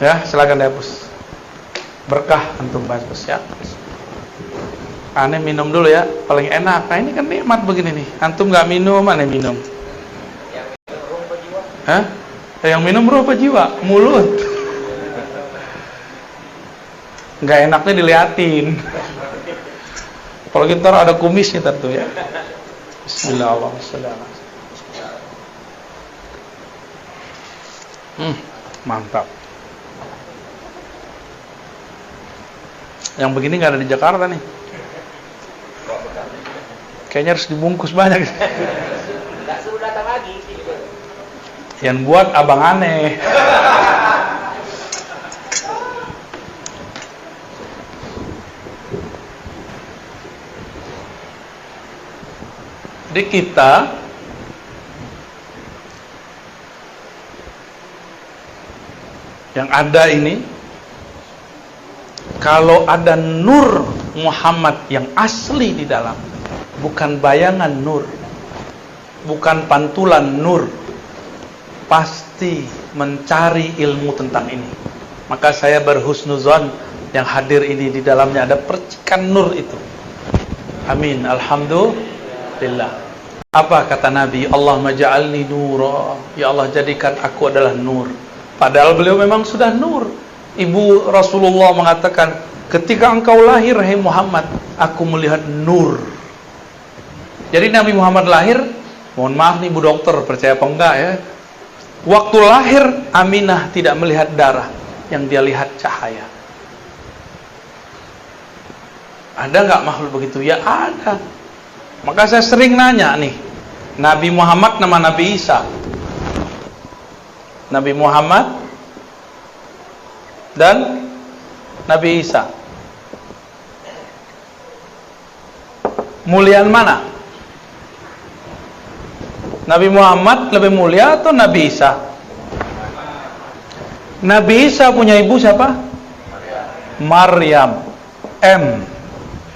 A: Ya, silakan dihapus. Berkah antum bahas ya. Aneh minum dulu ya, paling enak. Nah ini kan nikmat begini nih. Antum nggak minum, aneh minum. Hah? Yang minum ruh apa jiwa? Mulut. Nggak enaknya diliatin. Kalau kita ada kumisnya tentu ya. Bismillahirrahmanirrahim. Mantap. Yang begini nggak ada di Jakarta nih. Kayaknya harus dibungkus banyak. Nggak suruh datang lagi. Yang buat abang aneh. Jadi kita yang ada ini, kalau ada nur Muhammad yang asli di dalam, bukan bayangan nur, bukan pantulan nur, pasti mencari ilmu tentang ini. Maka saya berhusnuzon yang hadir ini di dalamnya ada percikan nur itu. Amin. Alhamdulillah. Apa kata Nabi? Allahumma ja'alni nura. Ya Allah, jadikan aku adalah nur. Padahal beliau memang sudah nur. Ibu Rasulullah mengatakan, ketika engkau lahir, hai Muhammad, aku melihat nur. Jadi Nabi Muhammad lahir, mohon maaf nih Bu Dokter, percaya apa enggak ya, waktu lahir Aminah tidak melihat darah, yang dia lihat cahaya. Ada nggak makhluk begitu? Ya ada. Maka saya sering nanya nih, Nabi Muhammad nama Nabi Isa. Nabi Muhammad dan Nabi Isa, muliaan mana? Nabi Muhammad lebih mulia atau Nabi Isa? Nabi Isa punya ibu siapa? Maryam. M.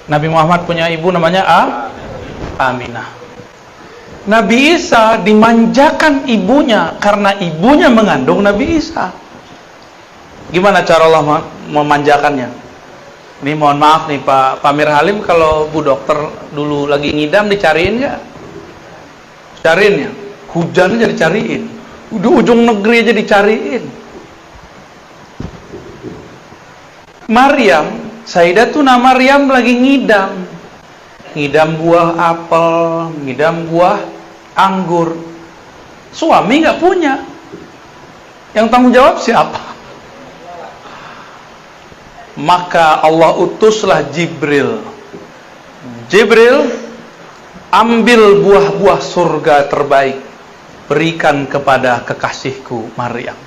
A: Nabi Muhammad punya ibu namanya Aminah. Nabi Isa dimanjakan ibunya karena ibunya mengandung Nabi Isa. Gimana cara Allah memanjakannya? Ini mohon maaf nih Pak Pamir Halim, kalau Bu Dokter dulu lagi ngidam dicariin nggak? Cariin ya. Hujan aja dicariin. Di ujung negeri aja dicariin. Maryam, Sayyidatuna Maryam lagi ngidam. Ngidam buah apel, ngidam buah anggur. Suami nggak punya. Yang tanggung jawab siapa? Maka Allah utuslah Jibril. Jibril, ambil buah-buah surga terbaik, berikan kepada kekasihku Maryam.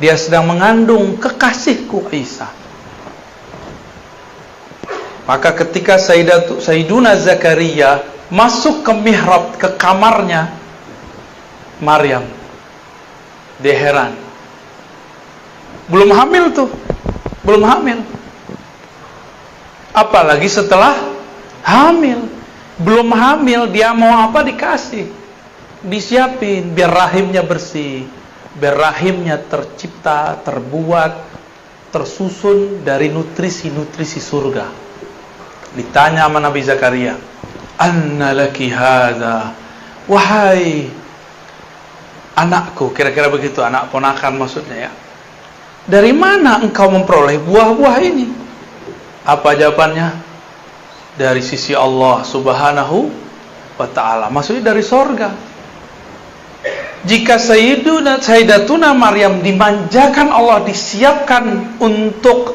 A: Dia sedang mengandung kekasihku Isa. Maka ketika Sayyiduna Zakaria masuk ke mihrab, ke kamarnya Maryam, dia heran. Belum hamil tuh, belum hamil. Apalagi setelah hamil. Belum hamil, dia mau apa dikasih, disiapin biar rahimnya bersih, biar rahimnya tercipta, terbuat, tersusun dari nutrisi-nutrisi surga. Ditanya sama Nabi Zakaria, anna laki hadza, wahai anakku, kira-kira begitu, anak ponakan maksudnya ya, dari mana engkau memperoleh buah-buah ini? Apa jawabannya? Dari sisi Allah Subhanahu wa ta'ala, maksudnya dari sorga. Jika Sayyidatuna Maryam dimanjakan Allah, disiapkan untuk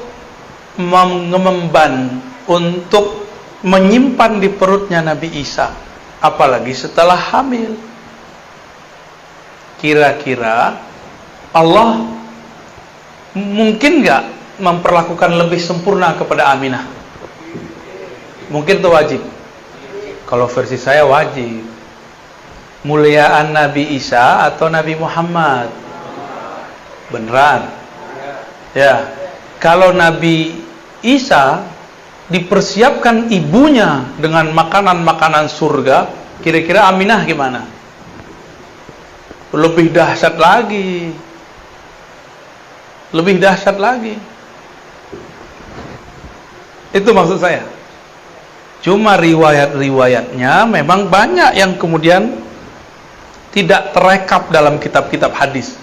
A: mengemban, untuk menyimpan di perutnya Nabi Isa, apalagi setelah hamil. Kira-kira Allah mungkin nggak memperlakukan lebih sempurna kepada Aminah? Mungkin itu wajib. Kalau versi saya wajib. Muliaan Nabi Isa atau Nabi Muhammad? Beneran? Ya. Kalau Nabi Isa dipersiapkan ibunya dengan makanan-makanan surga, kira-kira Aminah gimana? Lebih dahsyat lagi. Lebih dahsyat lagi. Itu maksud saya. Cuma riwayat-riwayatnya memang banyak yang kemudian tidak terekap dalam kitab-kitab hadis.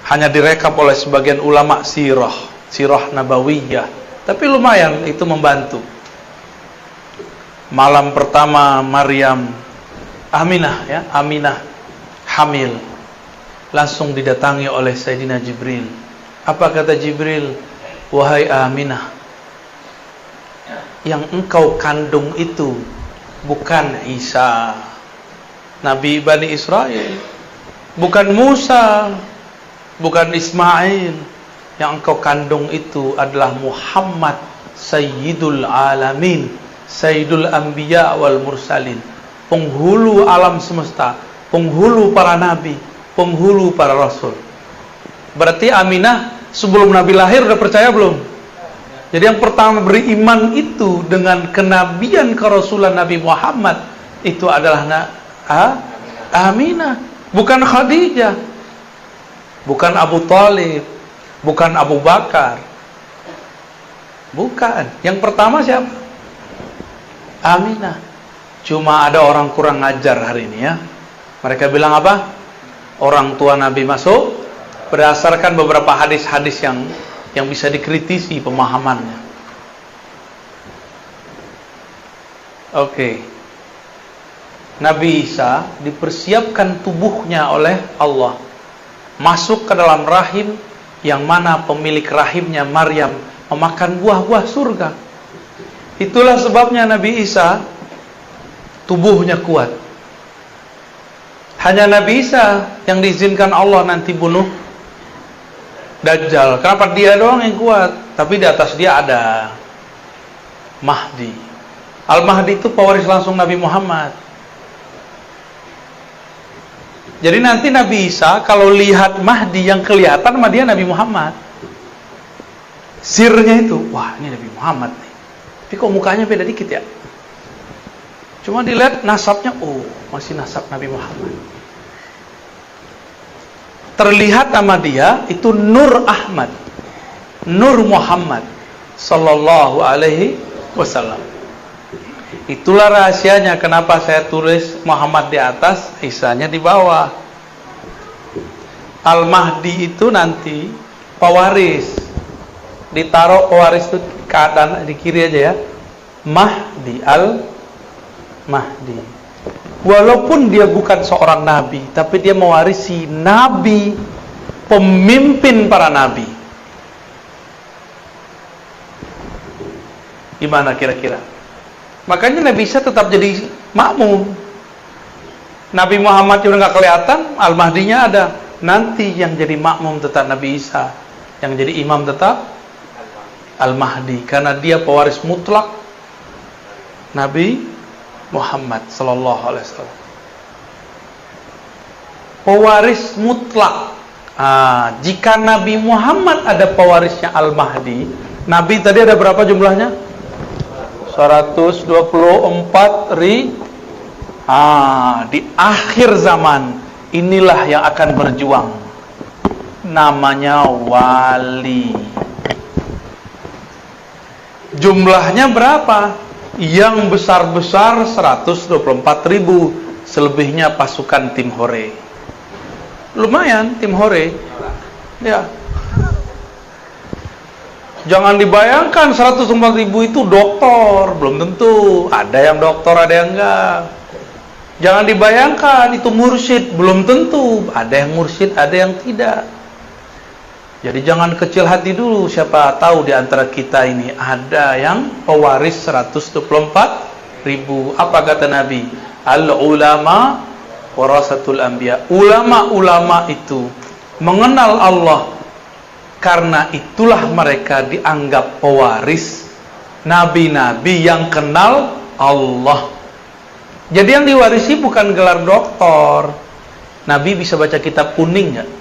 A: Hanya direkap oleh sebagian ulama sirah nabawiyah. Tapi lumayan itu membantu. Malam pertama Maryam, Aminah hamil, langsung didatangi oleh Sayyidina Jibril. Apa kata Jibril? Wahai Aminah, yang engkau kandung itu bukan Isa, Nabi Bani Israel, bukan Musa, bukan Ismail. Yang engkau kandung itu adalah Muhammad, Sayyidul Alamin, Sayyidul Anbiya wal Mursalin, penghulu alam semesta, penghulu para nabi, penghulu para rasul. Berarti Aminah sebelum Nabi lahir udah percaya belum? Jadi yang pertama beriman itu dengan kenabian kerasulan Nabi Muhammad itu adalah Aminah, bukan Khadijah, bukan Abu Thalib, bukan Abu Bakar, bukan. Yang pertama siapa? Aminah. Cuma ada orang kurang ajar hari ini ya. Mereka bilang apa? Orang tua Nabi masuk berdasarkan beberapa hadis-hadis yang yang bisa dikritisi pemahamannya. Oke. Nabi Isa dipersiapkan tubuhnya oleh Allah masuk ke dalam rahim yang mana pemilik rahimnya Maryam memakan buah-buah surga. Itulah sebabnya Nabi Isa tubuhnya kuat. Hanya Nabi Isa yang diizinkan Allah nanti bunuh Dajjal. Kenapa dia doang yang kuat? Tapi di atas dia ada Mahdi. Al-Mahdi itu pewaris langsung Nabi Muhammad. Jadi nanti Nabi Isa kalau lihat Mahdi yang kelihatan sama dia Nabi Muhammad. Sirnya itu, wah ini Nabi Muhammad nih. Tapi kok mukanya beda dikit ya? Cuma dilihat nasabnya, oh masih nasab Nabi Muhammad. Terlihat sama dia itu Nur Ahmad, Nur Muhammad Sallallahu Alaihi Wasallam. Itulah rahasianya kenapa saya tulis Muhammad di atas, Isanya di bawah. Al-Mahdi itu nanti pewaris. Ditaruh pewaris itu keadaan di kiri aja ya. Mahdi, Al-Mahdi. Walaupun dia bukan seorang nabi, tapi dia mewarisi nabi, pemimpin para nabi. Gimana kira-kira? Makanya Nabi Isa tetap jadi makmum. Nabi Muhammad udah nggak kelihatan, Al-Mahdinya ada. Nanti yang jadi makmum tetap Nabi Isa, yang jadi imam tetap Al-Mahdi, karena dia pewaris mutlak Nabi Muhammad Sallallahu Alaihi Wasallam. Pewaris mutlak. Jika Nabi Muhammad ada pewarisnya Al-Mahdi, Nabi tadi ada berapa jumlahnya? 124 ribu. Di akhir zaman inilah yang akan berjuang, namanya wali. Jumlahnya berapa? Yang besar-besar 124 ribu, selebihnya pasukan tim Hore. Lumayan tim Hore ya. Jangan dibayangkan 104 ribu itu doktor, belum tentu. Ada yang doktor, ada yang enggak. Jangan dibayangkan itu mursyid, belum tentu. Ada yang mursyid, ada yang tidak. Jadi jangan kecil hati dulu. Siapa tahu di antara kita ini ada yang pewaris 124 ribu. Apa kata Nabi? Al-ulama warasatul anbiya. Ulama-ulama itu mengenal Allah, karena itulah mereka dianggap pewaris nabi-nabi yang kenal Allah. Jadi yang diwarisi bukan gelar doktor. Nabi bisa baca kitab kuning nggak?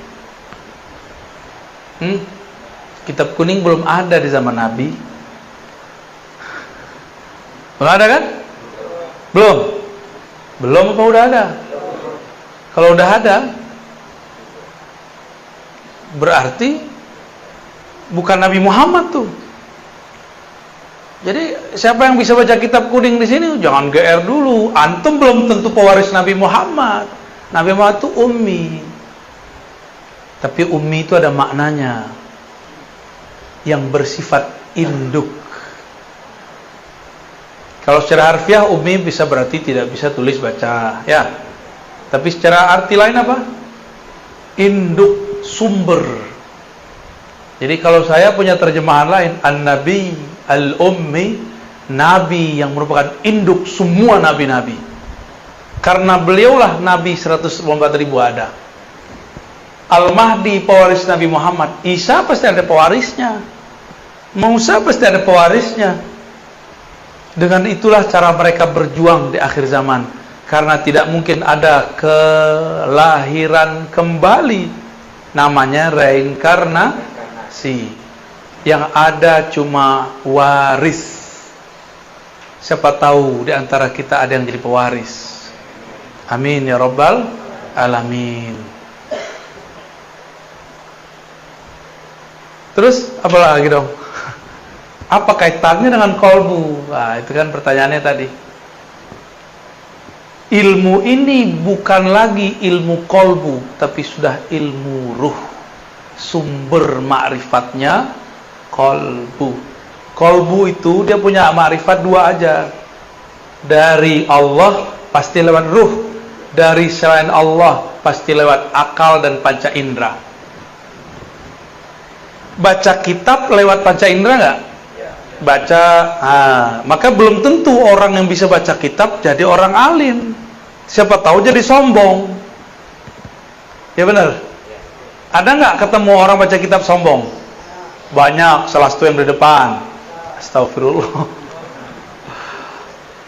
A: Kitab kuning belum ada di zaman Nabi. Belum ada kan? Belum apa udah ada? Kalau udah ada, berarti bukan Nabi Muhammad tuh. Jadi siapa yang bisa baca kitab kuning di sini? Jangan GR dulu. Antum belum tentu pewaris Nabi Muhammad. Nabi Muhammad itu ummi. Tapi ummi itu ada maknanya, yang bersifat induk. Kalau secara harfiah ummi bisa berarti tidak bisa tulis baca, ya. Tapi secara arti lain apa? Induk, sumber. Jadi kalau saya punya terjemahan lain, An-Nabi Al-Ummi, Nabi yang merupakan induk semua nabi-nabi. Karena beliaulah Nabi 124 ribu ada. Al-Mahdi pewaris Nabi Muhammad. Isa pasti ada pewarisnya. Musa pasti ada pewarisnya. Dengan itulah cara mereka berjuang di akhir zaman. Karena tidak mungkin ada kelahiran kembali. Namanya reinkarnasi. Yang ada cuma waris. Siapa tahu di antara kita ada yang jadi pewaris. Amin ya rabbal alamin. Terus apa lagi dong? Apa kaitannya dengan kolbu? Nah, itu kan pertanyaannya tadi. Ilmu ini bukan lagi ilmu kolbu, tapi sudah ilmu ruh. Sumber ma'rifatnya Kolbu. Kolbu itu dia punya ma'rifat dua aja. Dari Allah pasti lewat ruh, dari selain Allah pasti lewat akal dan panca indera. Baca kitab lewat panca indera nggak? Baca, maka belum tentu orang yang bisa baca kitab jadi orang alim. Siapa tahu jadi sombong. Ya benar. Ada nggak ketemu orang baca kitab sombong? Banyak, salah satu yang di depan. Astagfirullah.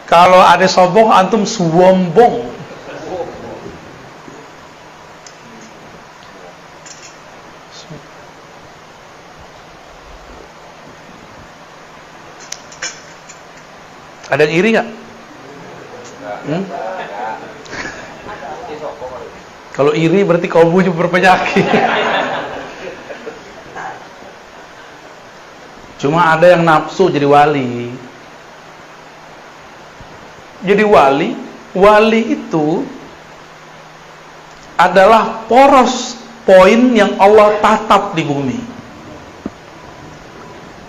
A: Kalau ada sombong, antum sombong. Ada yang iri nggak? Kalau iri berarti kalbunya berpenyakit. Cuma ada yang nafsu jadi wali. Jadi wali itu adalah poros poin yang Allah tatap di bumi.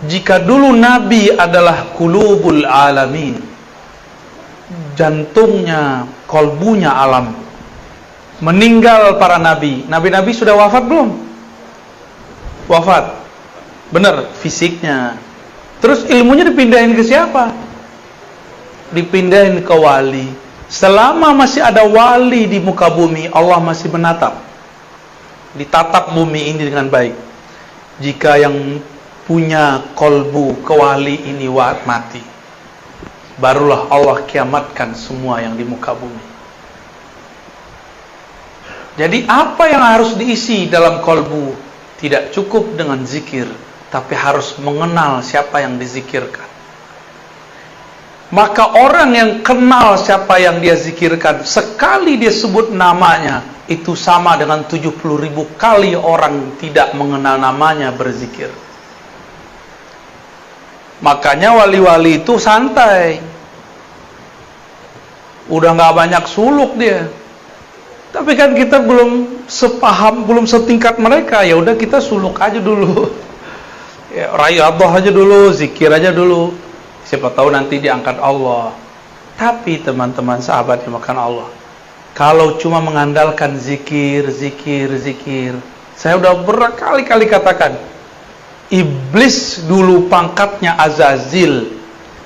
A: Jika dulu Nabi adalah qulubul alamin, jantungnya, kolbunya alam, meninggal para nabi. Nabi-nabi sudah wafat belum? Wafat. Benar, fisiknya. Terus ilmunya dipindahin ke siapa? Dipindahin ke wali. Selama masih ada wali di muka bumi, Allah masih menatap. Ditatap bumi ini dengan baik. Jika yang punya kolbu kewali ini mati, barulah Allah kiamatkan semua yang di muka bumi. Jadi apa yang harus diisi dalam kolbu? Tidak cukup dengan zikir, tapi harus mengenal siapa yang dizikirkan. Maka orang yang kenal siapa yang dia zikirkan, sekali dia sebut namanya, itu sama dengan 70.000 kali orang tidak mengenal namanya berzikir. Makanya wali-wali itu santai. Udah nggak banyak suluk dia. Tapi kan kita belum sepaham, belum setingkat mereka. Ya udah kita suluk aja dulu. Ya, riyadhah aja dulu, zikir aja dulu. Siapa tahu nanti diangkat Allah. Tapi teman-teman sahabat yang makan Allah, kalau cuma mengandalkan zikir, saya udah berkali-kali katakan, Iblis dulu pangkatnya Azazil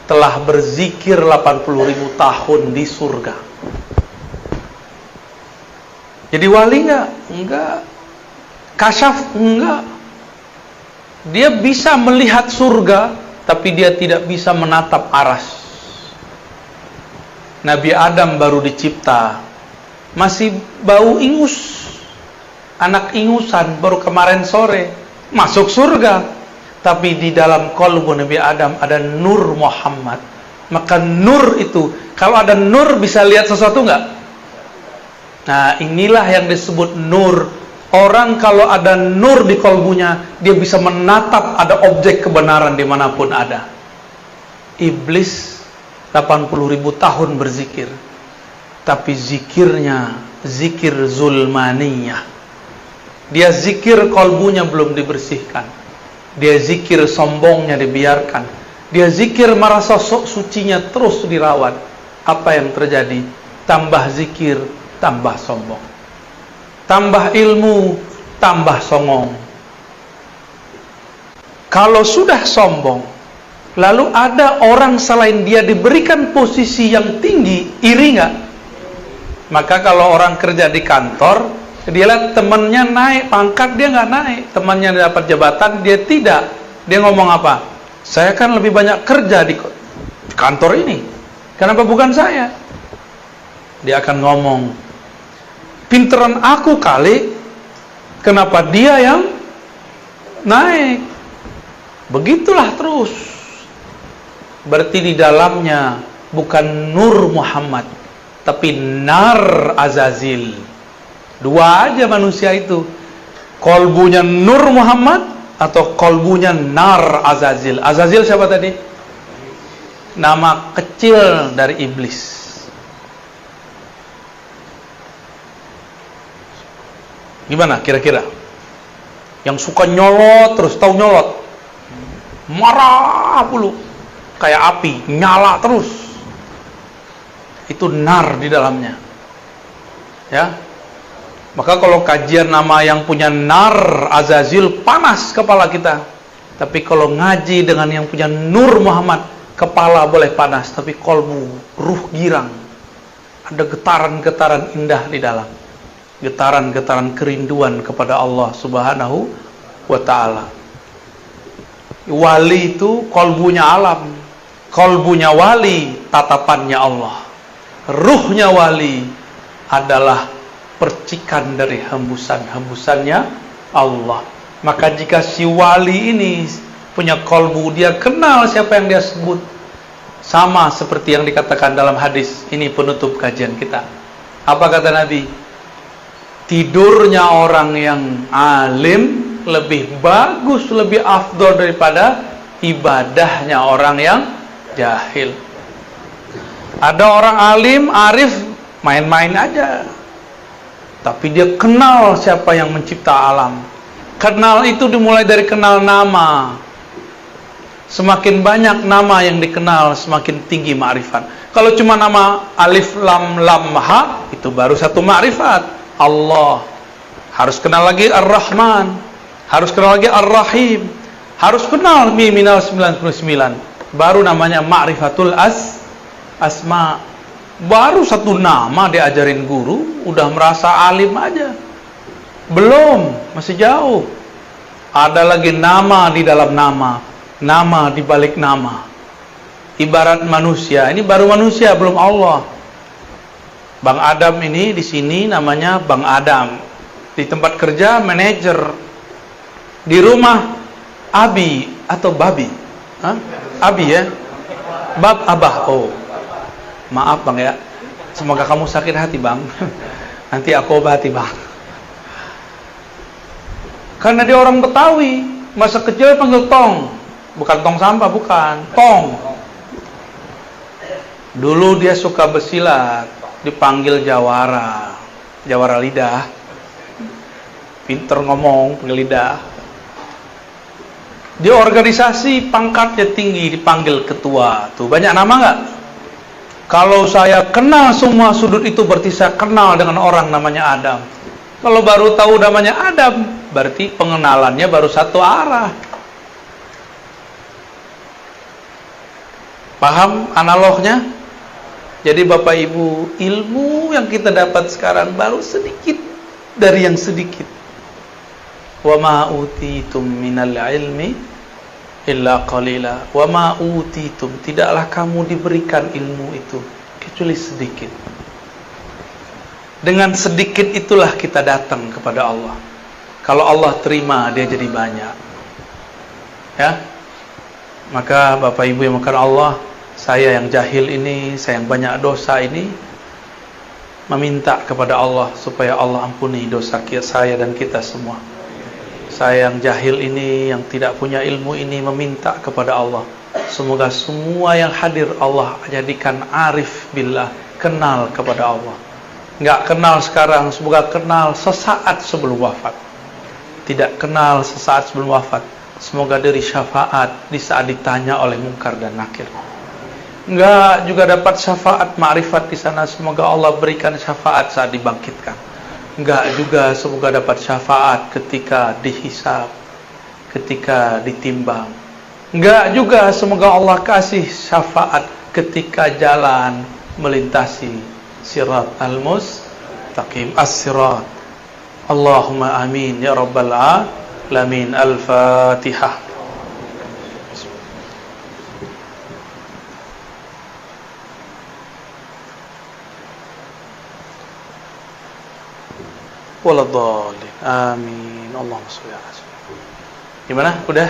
A: telah berzikir 80.000 tahun di surga. Jadi wali enggak? Enggak. Kasyaf? Enggak. Dia bisa melihat surga, tapi dia tidak bisa menatap aras. Nabi Adam baru dicipta, masih bau ingus, anak ingusan, baru kemarin sore masuk surga. Tapi di dalam qalbu Nabi Adam ada nur Muhammad. Maka nur itu, kalau ada nur bisa lihat sesuatu enggak? Nah, inilah yang disebut nur. Orang kalau ada nur di qalbunya, dia bisa menatap ada objek kebenaran dimanapun ada. Iblis 80.000 tahun berzikir, tapi zikirnya zikir zulmaniyah. Dia zikir qalbunya belum dibersihkan. Dia zikir sombongnya dibiarkan. Dia zikir merasa sok sucinya terus dirawat. Apa yang terjadi? Tambah zikir, tambah sombong. Tambah ilmu, tambah songong. Kalau sudah sombong, lalu ada orang selain dia diberikan posisi yang tinggi, iri nggak? Maka kalau orang kerja di kantor, dia lihat temannya naik pangkat, dia nggak naik. Temannya dapat jabatan, dia tidak. Dia ngomong apa? Saya kan lebih banyak kerja di kantor ini, kenapa bukan saya? Dia akan ngomong, pinteran aku kali, kenapa dia yang naik? Begitulah terus. Berarti di dalamnya bukan nur Muhammad, tapi nar Azazil. Dua aja manusia itu, kolbunya nur Muhammad atau kolbunya nar Azazil. Azazil siapa tadi? Nama kecil dari iblis. Gimana kira-kira? Yang suka nyolot terus, tahu nyolot? marah mulu, kayak api, nyala terus. Itu nar di dalamnya. Ya. Maka kalau kajian nama yang punya nar Azazil, panas kepala kita. Tapi kalau ngaji dengan yang punya Nur Muhammad, kepala boleh panas, tapi kolbu, ruh girang. Ada getaran-getaran indah di dalam. Getaran-getaran kerinduan kepada Allah Subhanahu wa ta'ala. Wali itu kolbunya alam. Kolbunya wali, tatapannya Allah. Ruhnya wali adalah percikan dari hembusan-hembusannya Allah. Maka jika si wali ini punya kolbu, dia kenal siapa yang dia sebut. Sama seperti yang dikatakan dalam hadis. Ini penutup kajian kita. Apa kata Nabi? Tidurnya orang yang alim lebih bagus, lebih afdol daripada ibadahnya orang yang jahil. Ada orang alim, arif, main-main aja. Tapi dia kenal siapa yang mencipta alam. Kenal itu dimulai dari kenal nama. Semakin banyak nama yang dikenal, semakin tinggi ma'rifat. Kalau cuma nama alif lam lam ha, itu baru satu ma'rifat. Allah. Harus kenal lagi Ar-Rahman. Harus kenal lagi Ar-Rahim. Harus kenal Miminal 99. Baru namanya ma'rifatul asma. Baru satu nama diajarin guru, udah merasa alim aja. Belum, masih jauh. Ada lagi nama di dalam nama, nama di balik nama. Ibarat manusia, ini baru manusia, belum Allah. Bang Adam ini di sini namanya Bang Adam. Di tempat kerja manajer. Di rumah Abi atau Babi? Hah? Abi ya? Bab Abah. Oh. Maaf Bang ya. Semoga kamu sakit hati Bang. Nanti aku obati Bang. Karena dia orang Betawi, masa kecil panggil Tong. Bukan tong sampah, bukan. Tong. Dulu dia suka bersilat, dipanggil Jawara. Jawara lidah. Pinter ngomong, panggil lidah. Di organisasi pangkatnya tinggi, dipanggil ketua. Tuh banyak nama nggak? Kalau saya kenal semua sudut itu, berarti saya kenal dengan orang namanya Adam. Kalau baru tahu namanya Adam, berarti pengenalannya baru satu arah. Paham analognya? Jadi Bapak Ibu, ilmu yang kita dapat sekarang baru sedikit dari yang sedikit. Wa ma utitum minal ilmi illa qalila. Wa ma utitum, tidaklah kamu diberikan ilmu itu kecuali sedikit. Dengan sedikit itulah kita datang kepada Allah. Kalau Allah terima, dia jadi banyak. Ya. Maka Bapak Ibu yang makan Allah, saya yang jahil ini, saya yang banyak dosa ini, meminta kepada Allah supaya Allah ampuni dosa saya dan kita semua. Saya yang jahil ini, yang tidak punya ilmu ini, meminta kepada Allah, semoga semua yang hadir Allah jadikan arif billah, kenal kepada Allah. Nggak kenal sekarang, semoga kenal sesaat sebelum wafat. Tidak kenal sesaat sebelum wafat, semoga diberi syafaat di saat ditanya oleh Munkar dan Nakir. Enggak juga dapat syafaat ma'rifat di sana, semoga Allah berikan syafaat saat dibangkitkan. Enggak juga semoga dapat syafaat ketika dihisab, ketika ditimbang. Enggak juga semoga Allah kasih syafaat ketika jalan melintasi sirat al-mustaqim, as-sirat. Allahumma amin ya rabbal alamin. Al-Fatihah. Waladhdallin. Amin. Allahumma sholli ala sayyidina. Gimana? Udah?